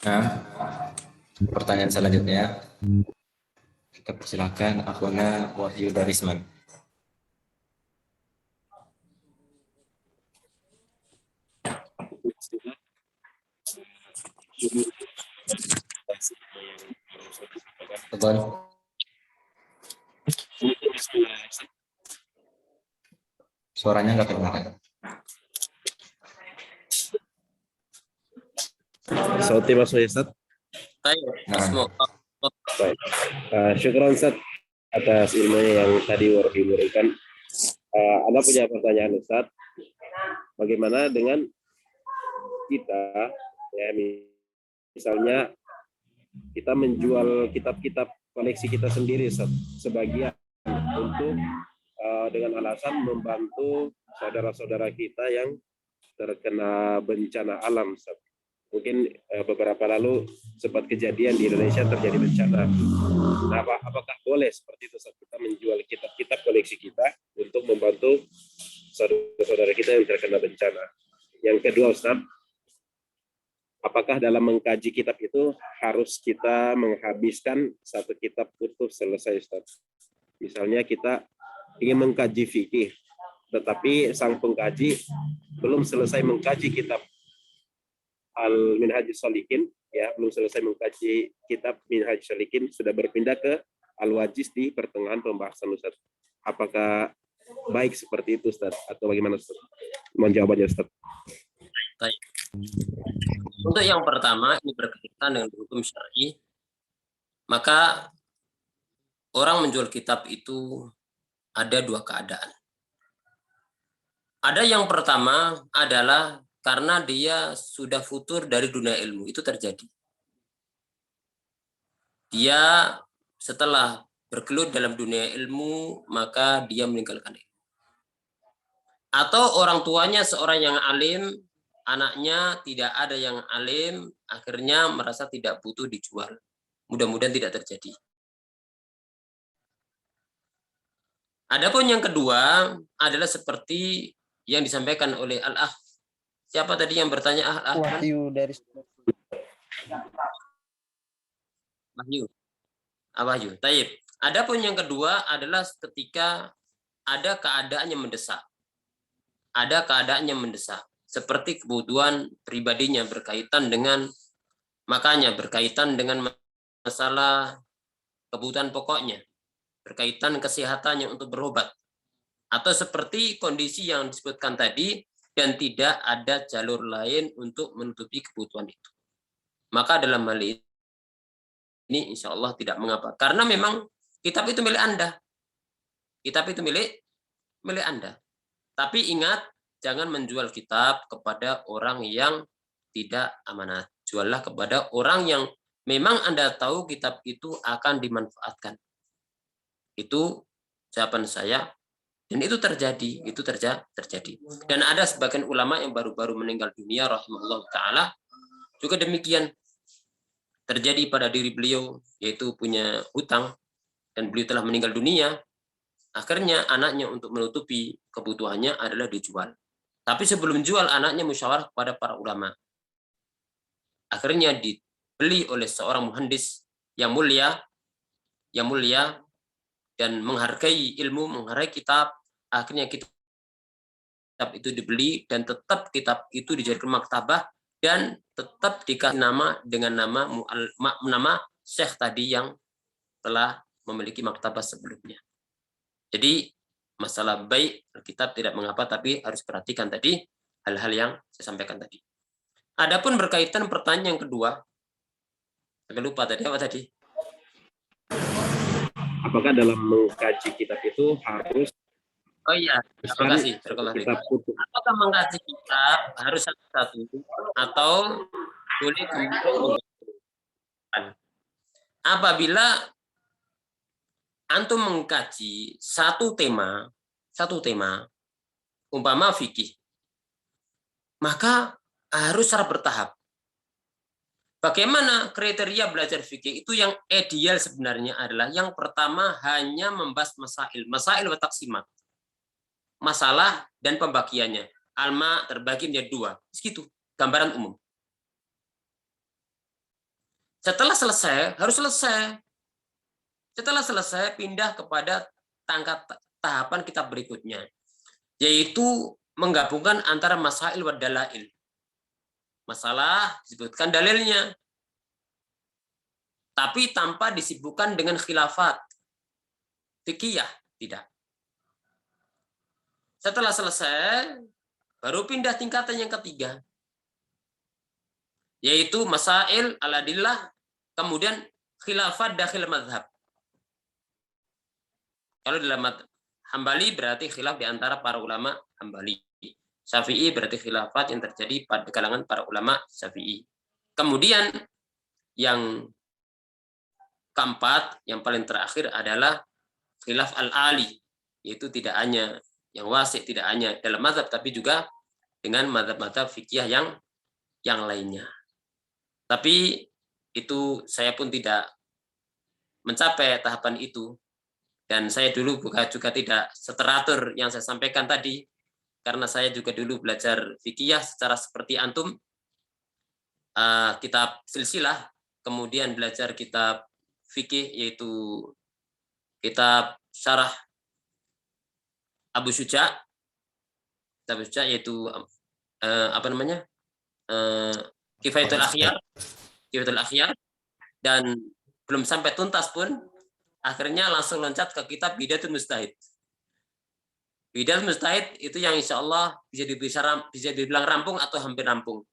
Nah, pertanyaan selanjutnya kita persilakan akhuna Wahyu Darisman. Betul. Suaranya nggak kedengaran. Sauti Mas Ustaz. Baik. Syukran Ustaz atas ilmunya yang tadi diberikan. Anda punya pertanyaan Ustaz. Bagaimana dengan kita, ya misalnya kita menjual kitab-kitab koleksi kita sendiri Ustaz, sebagian untuk dengan alasan membantu saudara-saudara kita yang terkena bencana alam Ustaz. Mungkin beberapa lalu sempat kejadian di Indonesia terjadi bencana. Nah, apakah boleh seperti itu Ustaz, kita menjual kitab-kitab koleksi kita untuk membantu saudara-saudara kita yang terkena bencana? Yang kedua Ustaz, apakah dalam mengkaji kitab itu harus kita menghabiskan satu kitab utuh selesai Ustaz? Misalnya kita ingin mengkaji fikih, tetapi sang pengkaji belum selesai mengkaji kitab Al-Minhajus Shalikin, ya, belum selesai mengkaji kitab Minhajus Shalikin, sudah berpindah ke Al-Wajiz di pertengahan pembahasan Ustaz. Apakah baik seperti itu Ustaz, atau bagaimana Ustaz? Mohon jawabannya Ustaz. Baik. Untuk yang pertama, ini berkaitan dengan hukum syar'i, maka orang menjual kitab itu ada dua keadaan. Ada yang pertama adalah karena dia sudah futur dari dunia ilmu, itu terjadi. Dia setelah bergelut dalam dunia ilmu, maka dia meninggalkan ilmu. Atau orang tuanya seorang yang alim, anaknya tidak ada yang alim, akhirnya merasa tidak butuh dijual. Mudah-mudahan tidak terjadi. Adapun yang kedua adalah seperti yang disampaikan oleh Al-Akh. Siapa tadi yang bertanya? Wahyu dari Wahyu. Wahyu. Taib. Adapun yang kedua adalah ketika ada keadaan yang mendesak. Ada keadaan yang mendesak. Seperti kebutuhan pribadinya berkaitan dengan, makanya berkaitan dengan masalah kebutuhan pokoknya, berkaitan kesehatannya untuk berobat. Atau seperti kondisi yang disebutkan tadi, dan tidak ada jalur lain untuk menutupi kebutuhan itu. Maka dalam hal ini insya Allah tidak mengapa. Karena memang kitab itu milik Anda. Kitab itu milik Anda. Tapi ingat, jangan menjual kitab kepada orang yang tidak amanat. Juallah kepada orang yang memang Anda tahu kitab itu akan dimanfaatkan. Itu jawaban saya. Dan itu terjadi, terjadi. Dan ada sebagian ulama yang baru-baru meninggal dunia, rahimahullah ta'ala, juga demikian. Terjadi pada diri beliau, yaitu punya hutang, dan beliau telah meninggal dunia, akhirnya anaknya untuk menutupi kebutuhannya adalah dijual. Tapi sebelum jual, anaknya musyawarah kepada para ulama. Akhirnya dibeli oleh seorang muhandis yang mulia, dan menghargai ilmu, menghargai kitab. Akhirnya kita kitab itu dibeli dan tetap kitab itu dijadikan maktabah dan tetap dikasih nama dengan nama Syekh tadi yang telah memiliki maktabah sebelumnya. Jadi masalah baik kitab tidak mengapa, tapi harus perhatikan tadi hal-hal yang saya sampaikan tadi. Adapun berkaitan pertanyaan yang kedua, saya lupa tadi apa tadi? Apakah dalam mengkaji kitab itu harus Oh iya, terima kasih. Apakah mengkaji kitab harus satu-satu atau boleh kemudian? Apabila antum mengkaji satu tema, umpama fikih, maka harus secara bertahap. Bagaimana kriteria belajar fikih itu? Yang ideal sebenarnya adalah yang pertama hanya membahas masail wa taksimat. Masalah dan pembagiannya. Alma terbagi menjadi 2. Segitu, gambaran umum. Setelah selesai, harus selesai. Setelah selesai, pindah kepada tahapan kitab berikutnya, yaitu menggabungkan antara masail wa dalail. Masalah disebutkan dalilnya, tapi tanpa disibukkan dengan khilafat fikih, tidak. Setelah selesai, baru pindah tingkatan yang ketiga, yaitu masail al-adillah, kemudian khilafat dakhil mazhab. Kalau dalam Hambali berarti khilaf di antara para ulama Hambali. Syafi'i berarti khilafat yang terjadi pada kalangan para ulama Syafi'i. Kemudian yang keempat, yang paling terakhir adalah khilaf al-ali, yaitu tidak hanya yang wasi', tidak hanya dalam mazhab, tapi juga dengan mazhab-mazhab fikih yang lainnya. Tapi itu saya pun tidak mencapai tahapan itu. Dan saya dulu juga tidak seteratur yang saya sampaikan tadi, karena saya juga dulu belajar fikih secara seperti antum, kitab silsilah, kemudian belajar kitab fikih yaitu kitab syarah Abu Syuja, yaitu Kifayatul Akhyar, dan belum sampai tuntas pun, akhirnya langsung loncat ke kitab Bidayatul Mujtahid. Bidayatul Mujtahid itu yang insya Allah bisa dibilang rampung atau hampir rampung,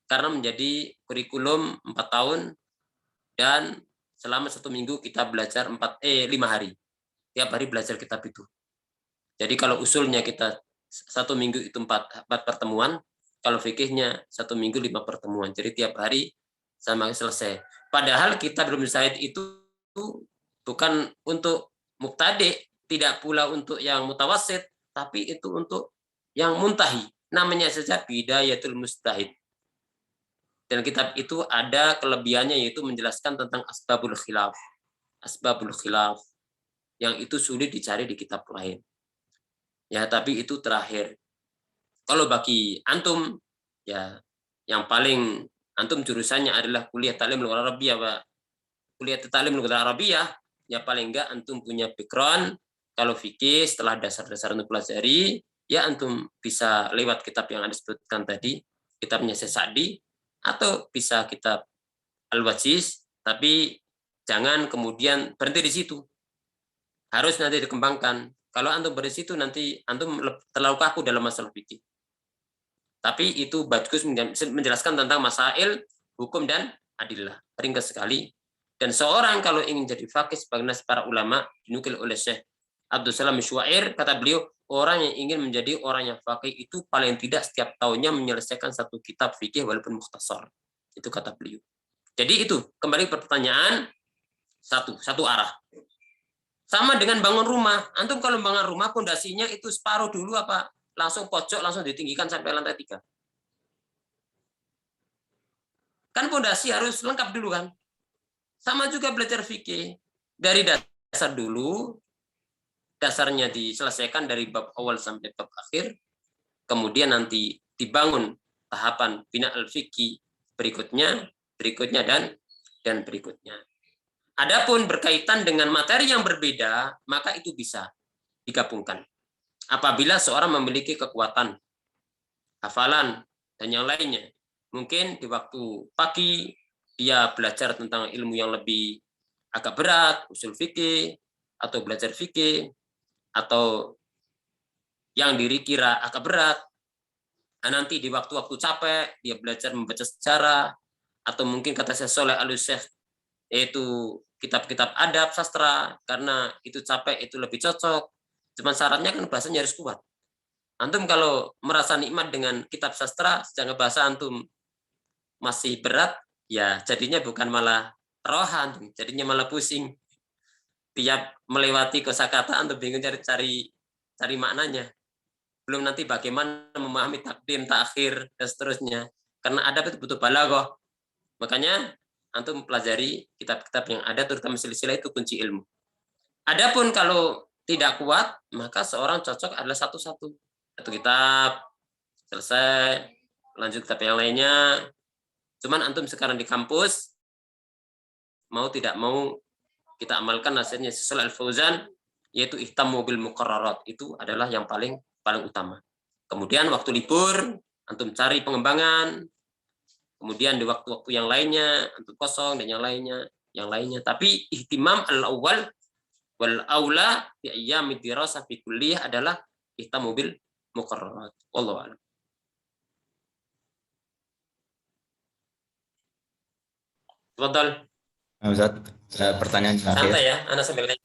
karena menjadi kurikulum 4 tahun dan selama 1 minggu kita belajar 5 hari. Tiap hari belajar kitab itu. Jadi kalau usulnya kita 1 minggu itu 4 pertemuan, kalau fikihnya 1 minggu 5 pertemuan. Jadi tiap hari sama selesai. Padahal kitab Bidayatul Mujtahid itu bukan untuk muktadi, tidak pula untuk yang mutawassit, tapi itu untuk yang muntahi. Namanya saja Bidayatul Mujtahid. Dan kitab itu ada kelebihannya, yaitu menjelaskan tentang asbabul khilaf. Asbabul khilaf. Yang itu sulit dicari di kitab lain. Ya, tapi itu terakhir. Kalau bagi antum, ya yang paling antum jurusannya adalah kuliah Ta'lim Lughah Arabiyah, Pak. Kuliah Ta'lim Lughah Arabiyah, ya paling enggak antum punya background. Kalau fikih setelah dasar-dasar untuk pelajari, ya antum bisa lewat kitab yang Anda sebutkan tadi, kitabnya Syekh Sa'di, atau bisa kitab Al-Wajiz, tapi jangan kemudian berhenti di situ. Harus nanti dikembangkan. Kalau antum berhenti di situ, nanti antum terlalu kaku dalam masalah fikih. Tapi itu bagus menjelaskan tentang masail hukum dan adillah. Ringkas sekali. Dan seorang kalau ingin jadi faqih sebagaimana para ulama dinukil oleh Syekh Abdul Salam Syuair, kata beliau, orang yang ingin menjadi orang yang faqih itu paling tidak setiap tahunnya menyelesaikan 1 kitab fikih walaupun mukhtasar. Itu kata beliau. Jadi itu, kembali pertanyaan, satu arah. Sama dengan bangun rumah. Antum kalau bangun rumah, pondasinya itu separuh dulu apa? Langsung pojok, langsung ditinggikan sampai lantai 3. Kan pondasi harus lengkap dulu kan? Sama juga belajar fikih. Dari dasar dulu, dasarnya diselesaikan dari bab awal sampai bab akhir, kemudian nanti dibangun tahapan bina al-fikih berikutnya dan berikutnya. Adapun berkaitan dengan materi yang berbeda, maka itu bisa digabungkan. Apabila seorang memiliki kekuatan hafalan, dan yang lainnya. Mungkin di waktu pagi dia belajar tentang ilmu yang lebih agak berat, usul fikih, atau belajar fikih, atau yang diri kira agak berat. Nah, nanti di waktu-waktu capek, dia belajar membaca sejarah, atau mungkin kata saya Soleh Al-Syekh, yaitu kitab-kitab adab, sastra, karena itu capek, itu lebih cocok. Cuman syaratnya kan bahasanya harus kuat. Antum kalau merasa nikmat dengan kitab sastra, sedangkan bahasa antum masih berat, ya jadinya bukan malah rohan, jadinya malah pusing. Tiap melewati kosakata antum bingung cari maknanya. Belum nanti bagaimana memahami takdim, takhir, dan seterusnya. Karena adab itu butuh balaghah. Makanya antum pelajari kitab-kitab yang ada, terutama silsilah itu kunci ilmu. Adapun kalau tidak kuat, maka seorang cocok adalah satu-satu. Satu kitab, selesai, lanjut kitab yang lainnya. Cuman antum sekarang di kampus, mau tidak mau kita amalkan nasihatnya Syaikh Al-Fauzan, yaitu ihtammu bil muqarrarat. Itu adalah yang paling utama. Kemudian waktu libur, antum cari pengembangan. Kemudian di waktu-waktu yang lainnya, antum kosong dan yang lainnya. Tapi ihtimam al-awwal wal aula fi ayyamid dirasah fi kulliyah adalah ihtammu bil muqarrarat. Wallahu a'lam. Tafadhal. Ustaz, pertanyaan terakhir. Santai ya, Anda sambil nanya.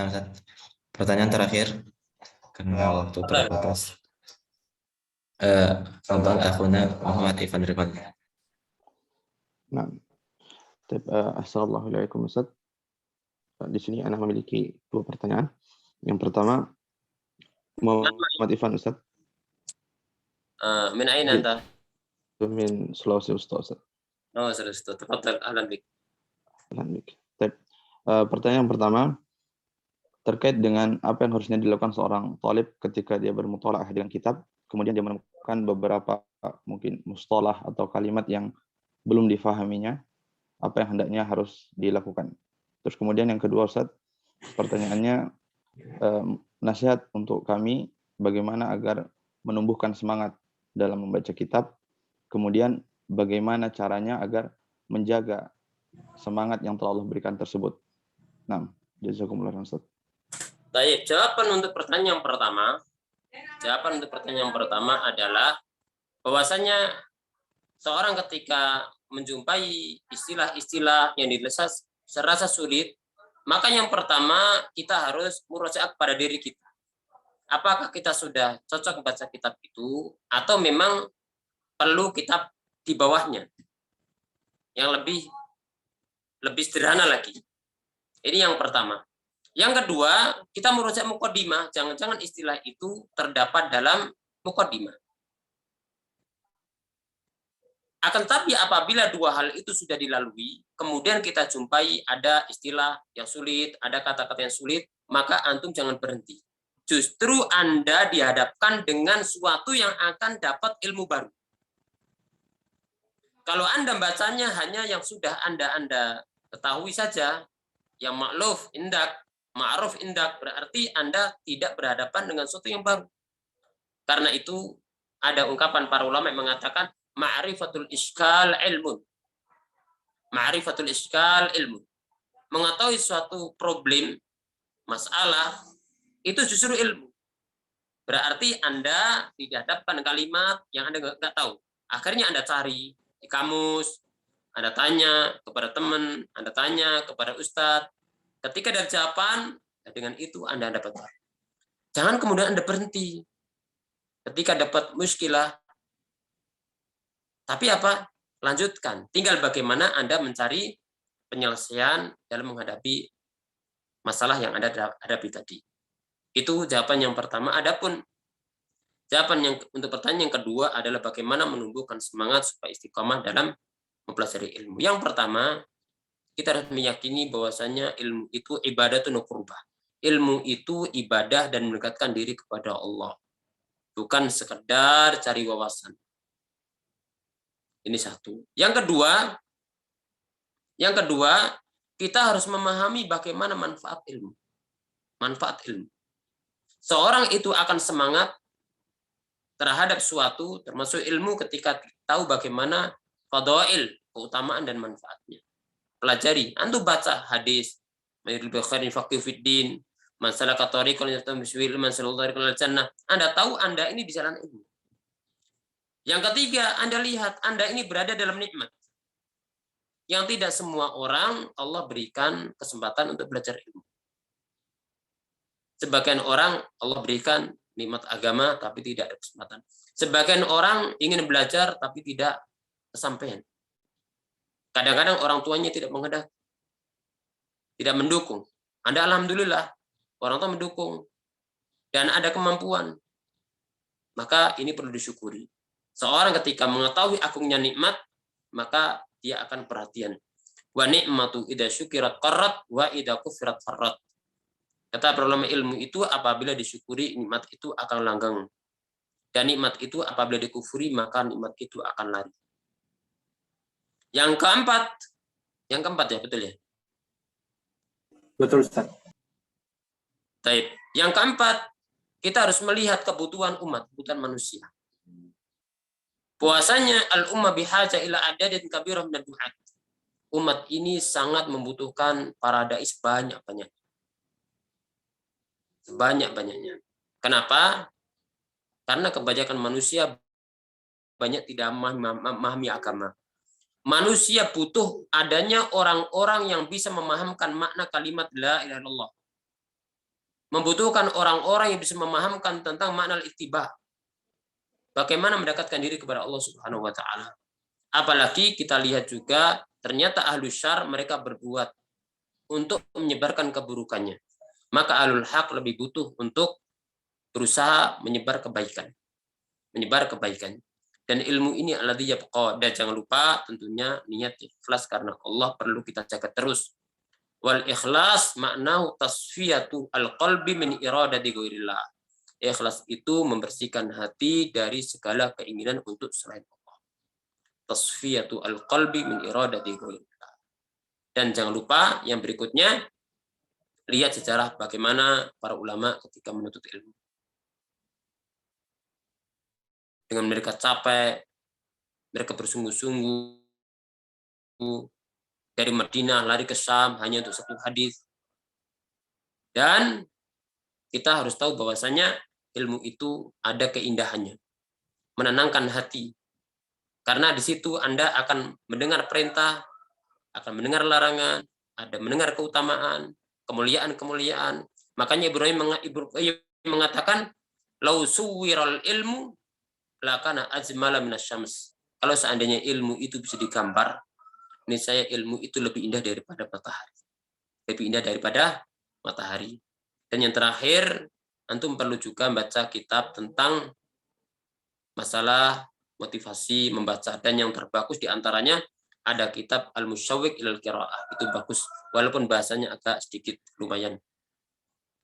Nah, Ustaz, pertanyaan terakhir karena waktu terbatas. Fadhal akhuna Muhammad Ivan Ridwan. Nah, assalamualaikum Ustaz. Di sini Anda memiliki 2 pertanyaan. Yang pertama, Muhammad Ivan Ustaz. Min aina anta? Min Sulawesi Ustaz. Oh, Sulawesi. Tafadhal, ahlan bik. Ahlan bik. Pertanyaan yang pertama terkait dengan apa yang harusnya dilakukan seorang talib ketika dia bermuthala'ah dengan kitab, kemudian dia menemukan beberapa mungkin mustalah atau kalimat yang belum difahaminya, apa yang hendaknya harus dilakukan. Terus kemudian yang kedua Ustaz, pertanyaannya nasihat untuk kami bagaimana agar menumbuhkan semangat dalam membaca kitab, kemudian bagaimana caranya agar menjaga semangat yang telah Allah berikan tersebut. Nah, jazakumullah Ustaz. Baik, jawaban untuk pertanyaan yang pertama adalah bahwasanya seorang ketika menjumpai istilah-istilah yang serasa sulit, maka yang pertama kita harus murojaah pada diri kita. Apakah kita sudah cocok membaca kitab itu atau memang perlu kitab di bawahnya yang lebih sederhana lagi. Ini yang pertama. Yang kedua, kita murojaah muqaddimah, jangan-jangan istilah itu terdapat dalam muqaddimah. Akan tapi apabila dua hal itu sudah dilalui, kemudian kita jumpai ada istilah yang sulit, ada kata-kata yang sulit, maka antum jangan berhenti. Justru Anda dihadapkan dengan suatu yang akan dapat ilmu baru. Kalau Anda bacanya hanya yang sudah Anda ketahui saja, yang ma'luf indak, ma'ruf indak, berarti Anda tidak berhadapan dengan sesuatu yang baru. Karena itu ada ungkapan para ulama yang mengatakan ma'rifatul iskal ilmun. Ma'rifatul iskal ilmun. Mengetahui suatu problem, masalah, itu justru ilmu. Berarti Anda dihadapkan kalimat yang Anda nggak tahu. Akhirnya Anda cari di kamus, Anda tanya kepada teman, Anda tanya kepada ustadz. Ketika ada jawaban, dengan itu Anda dapat. Jangan kemudian Anda berhenti. Ketika dapat muskilah, tapi apa? Lanjutkan. Tinggal bagaimana Anda mencari penyelesaian dalam menghadapi masalah yang Anda hadapi tadi. Itu jawaban yang pertama. Adapun jawaban yang untuk pertanyaan yang kedua adalah bagaimana menumbuhkan semangat supaya istiqomah dalam mempelajari ilmu. Yang pertama, kita harus meyakini bahwasanya ilmu itu ibadatun qurbah. Ilmu itu ibadah dan mendekatkan diri kepada Allah. Bukan sekedar cari wawasan. Ini satu. Yang kedua, kita harus memahami bagaimana manfaat ilmu. Manfaat ilmu. Seorang itu akan semangat terhadap suatu, termasuk ilmu ketika tahu bagaimana fadail, keutamaan dan manfaatnya. Pelajari, antum baca hadis, Bukhari faqih fiddin, man salaka tariqan yaltamisu fihi ilman sallallahu alaihi wasallam. Anda tahu Anda ini di jalan ilmu. Yang ketiga, Anda lihat Anda ini berada dalam nikmat. Yang tidak semua orang Allah berikan kesempatan untuk belajar ilmu. Sebagian orang Allah berikan nikmat agama tapi tidak ada kesempatan. Sebagian orang ingin belajar tapi tidak kesampaian. Kadang-kadang orang tuanya tidak menghendaki, tidak mendukung. Anda alhamdulillah, orang tua mendukung dan ada kemampuan. Maka ini perlu disyukuri. Seorang ketika mengetahui agungnya nikmat, maka dia akan perhatian. Wa ni'matu idza syukirat qarrat wa idza kufirat farrat. Kata para ulama ilmu itu apabila disyukuri nikmat itu akan langgang. Dan nikmat itu apabila dikufuri maka nikmat itu akan lari. Yang keempat ya, betul ya? Betul, Ustaz. Baik. Yang keempat, kita harus melihat kebutuhan umat, kebutuhan manusia. Puasanya al-ummah bihaja ila adadin kabirah min ad-du'at. Umat ini sangat membutuhkan para dais banyak-banyak. Sebanyak-banyaknya. Kenapa? Karena kebanyakan manusia banyak tidak memahami agama. Manusia butuh adanya orang-orang yang bisa memahamkan makna kalimat la ilaha illallah. Membutuhkan orang-orang yang bisa memahamkan tentang makna ittiba. Bagaimana mendekatkan diri kepada Allah Subhanahu wa taala. Apalagi kita lihat juga ternyata ahlus syarr mereka berbuat untuk menyebarkan keburukannya. Maka ahlul haq lebih butuh untuk berusaha menyebar kebaikan. Menyebar kebaikan. Dan ilmu ini alladzi yabqa. Dan jangan lupa tentunya niat ikhlas karena Allah perlu kita jaga terus. Wal ikhlas maknahu tasfiyatu al-qalbi min iradati ghairillah. Ikhlas itu membersihkan hati dari segala keinginan untuk selain Allah. Tasfiyatu al-qalbi min iradati ghairillah. Dan jangan lupa yang berikutnya, lihat sejarah bagaimana para ulama ketika menuntut ilmu. Dengan mereka capek, mereka bersungguh-sungguh dari Madinah lari ke Syam hanya untuk satu hadis. Dan kita harus tahu bahwasanya ilmu itu ada keindahannya, menenangkan hati. Karena di situ Anda akan mendengar perintah, akan mendengar larangan, ada mendengar keutamaan, kemuliaan-kemuliaan. Makanya Ibrahim mengatakan, "Lau suwiral ilmu lakana ajmala minasyams." Kalau seandainya ilmu itu bisa digambar, niscaya ilmu itu lebih indah daripada matahari. Lebih indah daripada matahari. Dan yang terakhir, antum perlu juga baca kitab tentang masalah motivasi membaca. Dan yang terbagus diantaranya ada kitab Al-Musyawwiq ilal Qiraah. Itu bagus, walaupun bahasanya agak sedikit lumayan.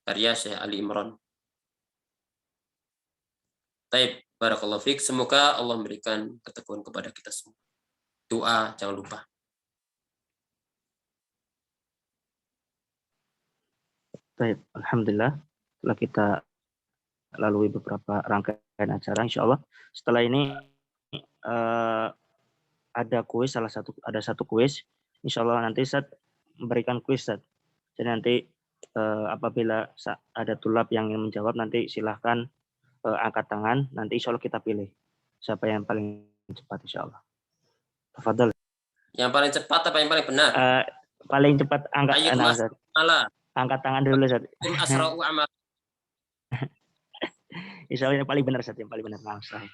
Karya Syekh Ali Imran. Taib, barakallahu fiik. Semoga Allah memberikan keteguhan kepada kita semua. Doa jangan lupa. Baik, alhamdulillah. Setelah kita lalui beberapa rangkaian acara, insya Allah setelah ini ada kuis, ada satu kuis. Insya Allah nanti Ustaz memberikan kuis, Ustaz. Jadi nanti apabila ada tulab yang ingin menjawab, nanti silahkan angkat tangan. Nanti insya Allah kita pilih siapa yang paling cepat, insya Allah. Tafadhol. Yang paling cepat apa yang paling benar? Paling cepat angkat tangan, Ustaz. Angkat tangan dulu, Ustaz. Asra'u amal. Insya Allah yang paling benar, Ustaz. Yang paling benar. Langsung.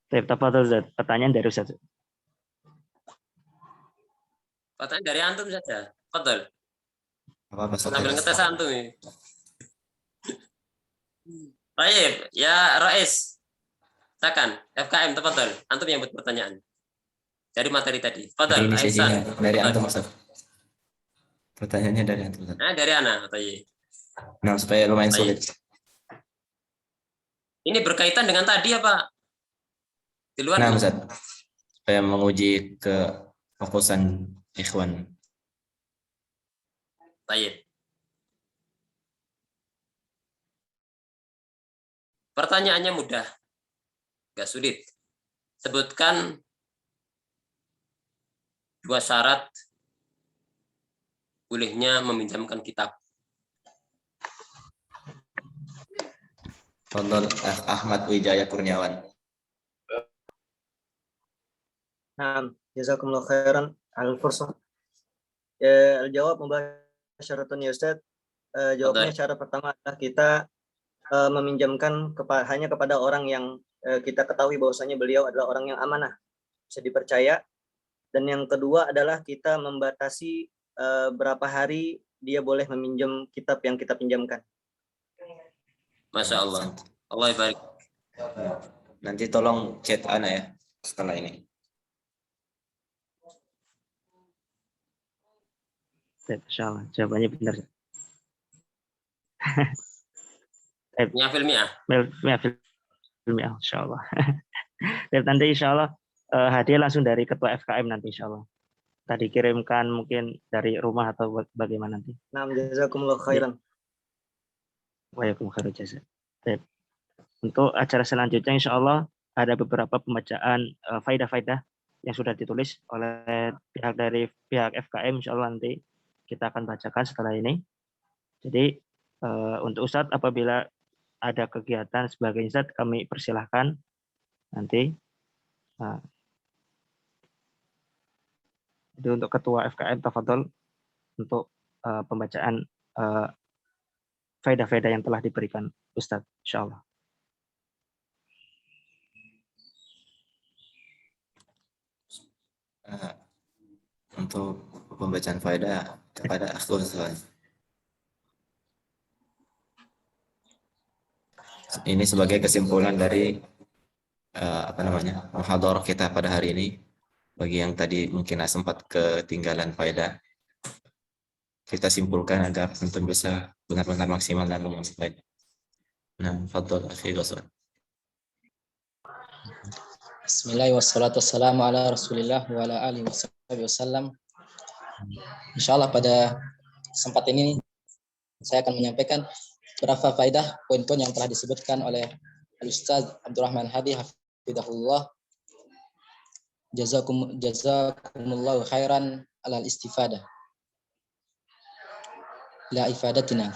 Tafadhol, Ustaz. Pertanyaan dari Ustaz. Pertanyaan dari antum saja. Tafadhol. Apa Sambil ngetes antum ini. Baik, ya Rais. Silakan, FKM tafadhol. Antum yang buat pertanyaan. Dari materi tadi. Tafadhol, Aisyah. Dari antum, Ustaz. Pertanyaannya dari antum, Ustaz. Dari ana, Tayyib. Nah, supaya lumayan sulit. Ini berkaitan dengan tadi apa? Di luar. Nah, Ustaz. Supaya menguji ke fokusan ikhwan. Baik. Pertanyaannya mudah, nggak sulit. Sebutkan 2 syarat bolehnya meminjamkan kitab. Tonton Ahmad Wijaya Kurniawan. Nah, jazakumullah khairan al-fursah. Ya, jawab mubasyaratun ya Ustaz. Jawabnya syarat pertama adalah kita meminjamkan hanya kepada orang yang kita ketahui bahwasanya beliau adalah orang yang amanah, bisa dipercaya. Dan yang kedua adalah kita membatasi berapa hari dia boleh meminjam kitab yang kita pinjamkan. Masya Allah. Allah barik. Nanti tolong chat Ana ya setelah ini. Insya Allah, jawabannya benar. Ya filmiah. Filmiah, insya Allah. Nanti insya Allah hadiah langsung dari ketua FKM nanti insya Allah. Tadi kirimkan mungkin dari rumah atau bagaimana nanti. Nah, jazakumullah khairan. Waalaikumsalam jasa. Untuk acara selanjutnya insya Allah ada beberapa pembacaan faidah-faidah yang sudah ditulis oleh pihak FKM, insya Allah nanti kita akan bacakan setelah ini. Jadi untuk Ustadz apabila ada kegiatan sebagai Ustadz kami persilahkan nanti. Jadi untuk ketua FKM tafadhol untuk pembacaan faedah-faedah yang telah diberikan Ustadz, insya Allah. Untuk pembacaan faedah kepada akhul ini sebagai kesimpulan dari muhadharah kita pada hari ini. Bagi yang tadi mungkin sempat ketinggalan faedah, kita simpulkan agar tentu bisa benar-benar maksimal dan mengambil faedah. Nah, fadhol akhi Ghassan. Bismillahirrahmanirrahim. Wassalatu wassalamu ala Rasulillah wa ala alihi wasallam. Insyaallah pada kesempatan ini saya akan menyampaikan beberapa faedah poin-poin yang telah disebutkan oleh Al-Ustaz Abdurrahman Hadi hafizahullah. Jazakumullahu khairan alal istifadah. La ifadatina.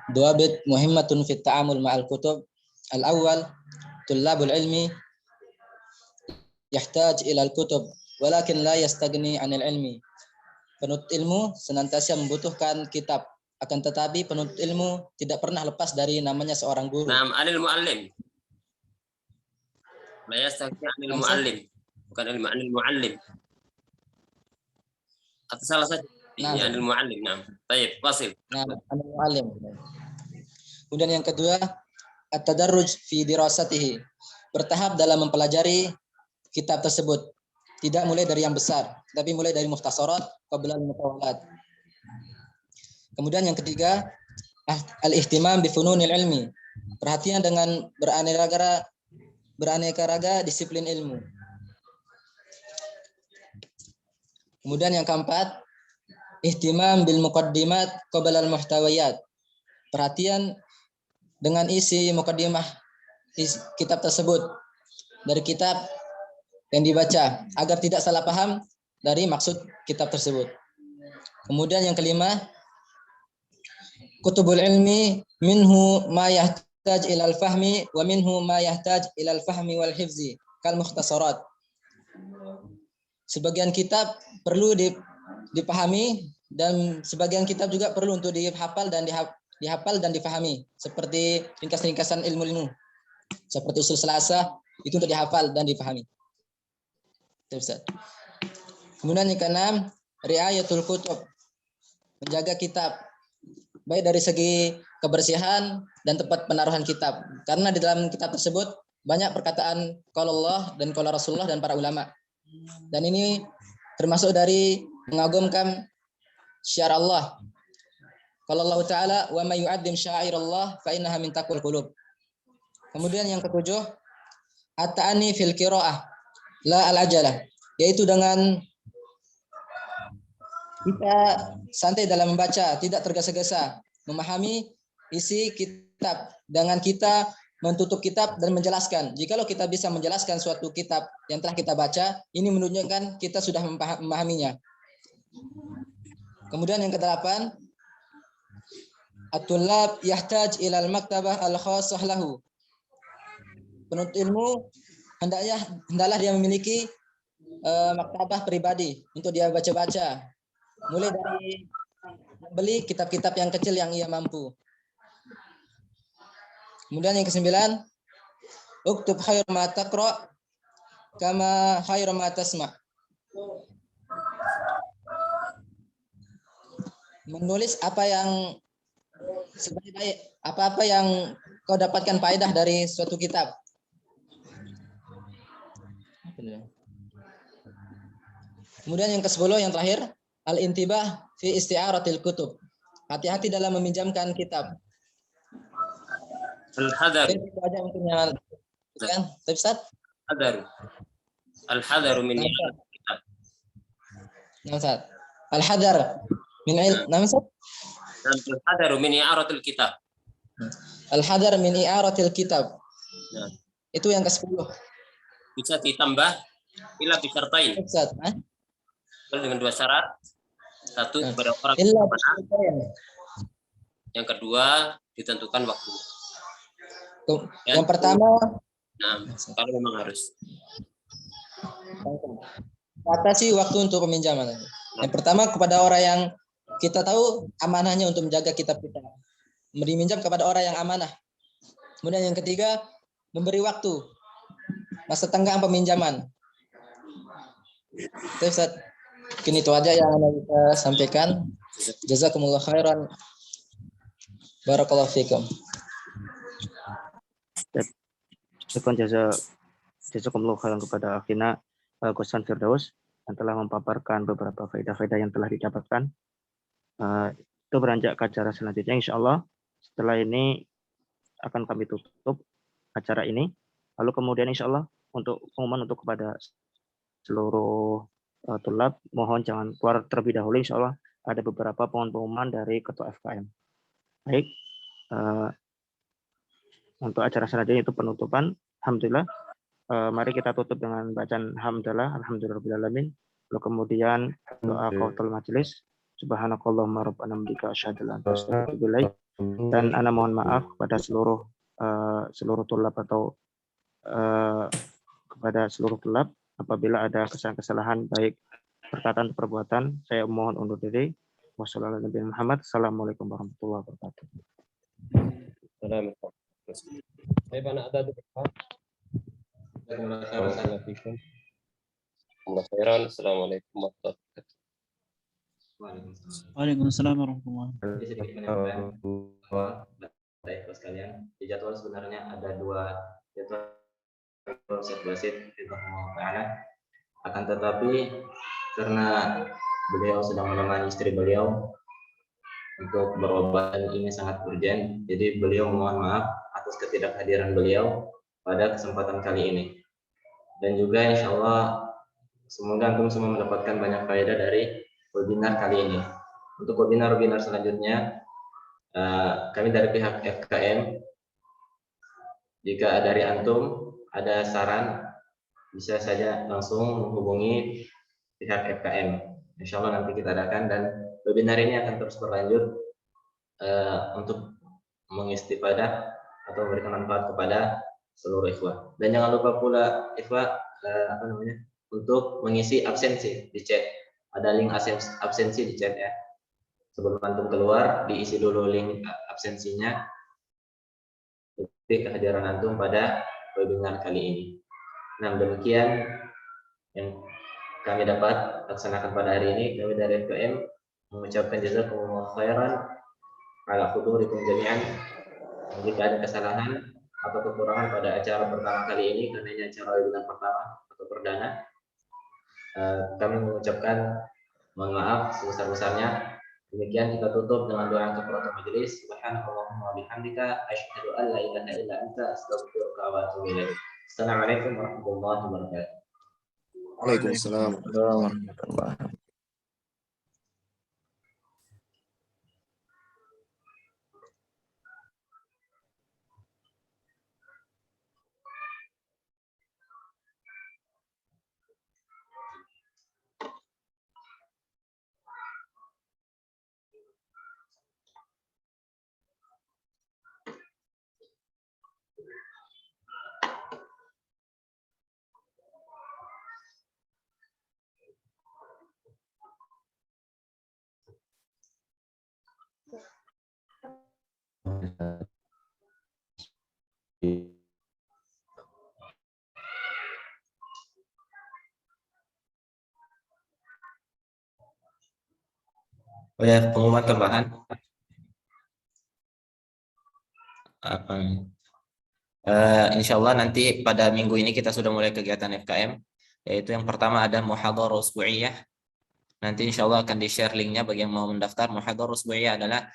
Duabit muhimmatun fit ta'amul ma'al kutub. Al-awwal tullabul ilmi yahtaj ila al-kutub walakin la yastagni 'anil ilmi. Penuntut ilmu senantiasa membutuhkan kitab, akan tetapi penuntut ilmu tidak pernah lepas dari namanya seorang guru. Naam, anil muallim. La yastagni 'anil muallim. Bukan anil muallim. Atau salah saja. Ini anil muallim. Nah, baik, wasil. Nah, anil muallim. Kemudian yang kedua, at-tadarruj fi dirasatihi. Bertahap dalam mempelajari kitab tersebut. Tidak mulai dari yang besar, tapi mulai dari mukhtasarat qabla al-mutawalat. Kemudian yang ketiga, al-ihtimam bi fununil ilmi. Perhatian dengan beraneka raga disiplin ilmu. Kemudian yang keempat, ihtimam bil muqaddimat qabla al muhtawiyat. Perhatian dengan isi muqaddimah kitab tersebut dari kitab yang dibaca agar tidak salah paham dari maksud kitab tersebut. Kemudian yang kelima, kutubul ilmi minhu ma yahtaj ila al fahmi wa minhu ma yahtaj ila al fahmi wal hifzi kal mukhtasarat. Sebagian kitab perlu dipahami dan sebagian kitab juga perlu untuk dihafal dan difahami, seperti ringkas-ringkasan ilmu seperti usul selasa itu untuk dihafal dan difahami. Kemudian yang keenam, riayatul kutub, menjaga kitab baik dari segi kebersihan dan tempat penaruhan kitab, karena di dalam kitab tersebut banyak perkataan qala Allah dan qala Rasulullah dan para ulama. Dan ini termasuk dari mengagumkan syiar Allah. Qala Allah Ta'ala, wa may yu'azzim sya'airallah fa innaha min taqwal qulub. Kemudian yang ketujuh, at-ta'ani fil qiraah la al-ajalah, yaitu dengan Kita santai dalam membaca, tidak tergesa-gesa, memahami isi kitab dengan kita menutup kitab dan menjelaskan. Jikalau kita bisa menjelaskan suatu kitab yang telah kita baca, ini menunjukkan kita sudah memahaminya. Kemudian yang ke-8, at-tullab yahtaj ilal maktabah al-khassah lahu. Penuntut ilmu hendaklah dia memiliki maktabah pribadi untuk dia baca-baca. Mulai dari beli kitab-kitab yang kecil yang ia mampu. Kemudian yang ke-9, uktub khair ma taqra kama khair ma tasma. Menulis apa yang sebaik-baik, apa-apa yang kau dapatkan faedah dari suatu kitab. Kemudian yang ke-10 yang terakhir, al-intibah fi isti'aratil kutub. Hati-hati dalam meminjamkan kitab. Al-hadar. Itu aja mungkin kan, Ustaz? Al-hadar min kitab. Ustaz. Al-hadar min Ustaz? Al-hadar min i'aratil kitab. Al-hadar min i'aratil kitab. Itu yang ke-10. Bisa ditambah ila bisyartain. Ustaz, dengan 2 syarat. Satu kepada orang yang kedua ditentukan waktu. Yang pertama, kalau memang harus batasi waktu untuk peminjaman. Yang pertama kepada orang yang kita tahu amanahnya untuk menjaga kitab kita. Meminjam kepada orang yang amanah. Kemudian yang ketiga, memberi waktu. Masa tenggang peminjaman. Ustaz, mungkin itu aja yang kita sampaikan. Jazakumullah khairan. Barakallahu fikum. Syukran jazakumullah khairan kepada akhina Ghossan Firdaus yang telah memaparkan beberapa faedah-faedah yang telah didapatkan. Itu beranjak ke acara selanjutnya, insya Allah. Setelah ini akan kami tutup acara ini. Lalu kemudian insya Allah untuk pengumuman untuk kepada seluruh tulab, mohon jangan keluar terlebih dahulu. Insya Allah ada beberapa pengumuman dari Ketua FKM. Baik, untuk acara selanjutnya itu penutupan. Alhamdulillah. Mari kita tutup dengan bacaan hamdalah, alhamdulillahirabbil alamin. Lalu kemudian doa qatul majelis. Subhanakallahumma rabbana bika asyhadu an la ilaha illa anta. Dan ana mohon maaf kepada seluruh tulab atau kepada seluruh tulab apabila ada kesalahan baik perkataan atau perbuatan. Saya mohon undur diri. Wassalamualaikum warahmatullahi wabarakatuh. Assalamualaikum warahmatullahi wabarakatuh. Waalaikumsalam warahmatullahi wabarakatuh. Baik sekalian, di jadwal sebenarnya ada 2 jadwal Ustaz Basit akan tetapi karena beliau sedang menemani istri beliau untuk berobat dan ini sangat urgent, jadi beliau mohon maaf atas ketidakhadiran beliau pada kesempatan kali ini. Dan juga insya Allah semoga antum semua mendapatkan banyak faedah dari webinar kali ini. Untuk webinar-webinar selanjutnya kami dari pihak FKM, jika dari antum ada saran bisa saja langsung menghubungi pihak FKM. Insya Allah nanti kita adakan dan webinar ini akan terus berlanjut untuk mengistifadah atau memberikan manfaat kepada seluruh ikhwah. Dan jangan lupa pula ikhwah untuk mengisi absensi di chat. Ada link absensi di chat ya. Sebelum antum keluar diisi dulu link absensinya. Bukti kehadiran antum pada webinar kali ini. Nah, demikian yang kami dapat laksanakan pada hari ini. Kami dari FKM mengucapkan jazakumullah khairan ala hudurikum jami'an. Jika ada kesalahan atau kekurangan pada acara pertama kali ini, karena ini acara webinar pertama atau perdana, kami mengucapkan mohon maaf sebesar-besarnya. Demikian kita tutup dengan doa kafaratul majelis. Subhanallahumma wa bihamdika asyhadu an la ilaha illa anta astaghfiruka wa atubu ilaik. Assalamualaikum warahmatullahi wabarakatuh. Waalaikumsalam warahmatullahi wabarakatuh. Oh ya, pengumuman tambahan. Insya Allah nanti pada minggu ini kita sudah mulai kegiatan FKM, yaitu yang pertama ada muhadharah usbu'iyah. Nanti insya Allah akan di-share linknya bagi yang mau mendaftar. Muhadharah usbu'iyah adalah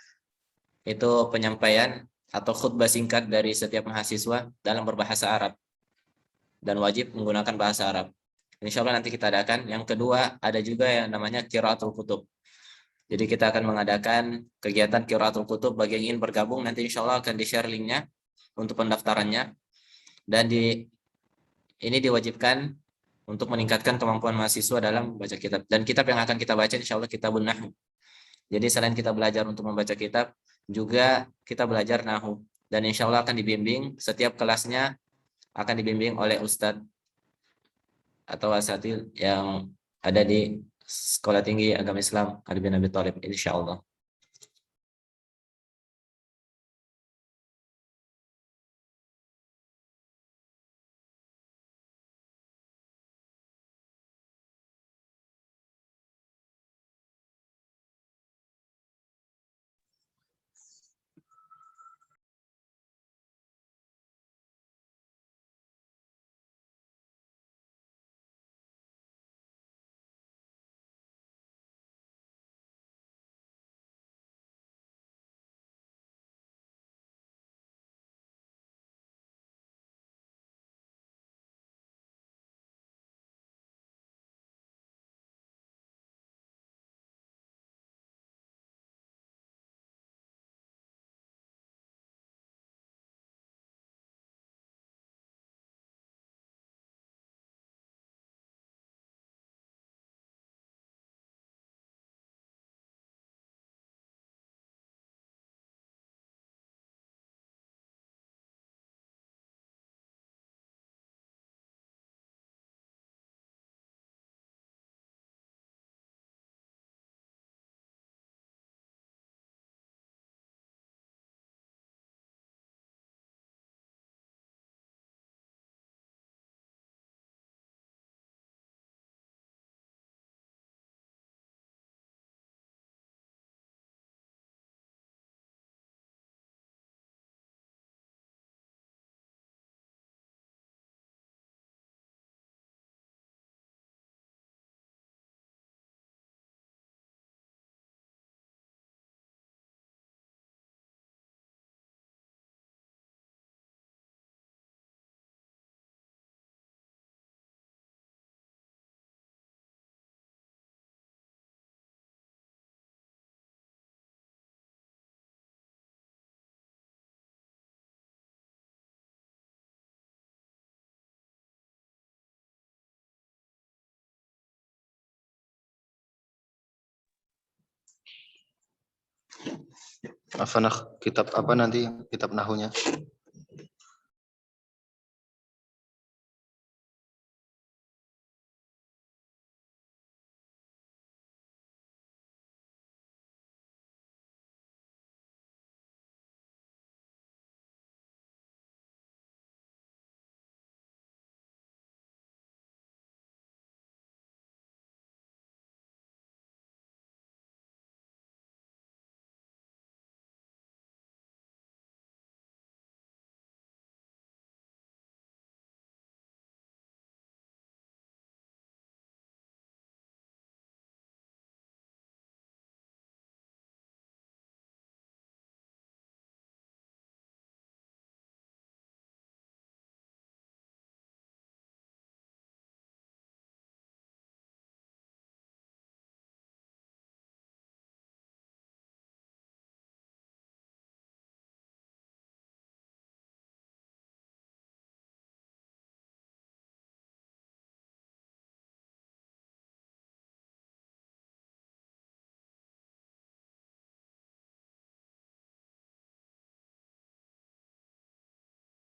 itu penyampaian atau khutbah singkat dari setiap mahasiswa dalam berbahasa Arab dan wajib menggunakan bahasa Arab. Insya Allah nanti kita adakan. Yang kedua ada juga yang namanya qiraatul kutub. Jadi kita akan mengadakan kegiatan qiraatul kutub. Bagi yang ingin bergabung nanti insya Allah akan di-share linknya untuk pendaftarannya. Dan ini diwajibkan untuk meningkatkan kemampuan mahasiswa dalam membaca kitab. Dan kitab yang akan kita baca insya Allah kitabun nahwu. Jadi selain kita belajar untuk membaca kitab, juga kita belajar nahwu. Dan insya Allah akan dibimbing, setiap kelasnya akan dibimbing oleh ustadz atau asatidz yang ada di Sekolah Tinggi Agama Islam Ali bin Abi Thalib, insya Allah. Kitab apa nanti kitab nahunya?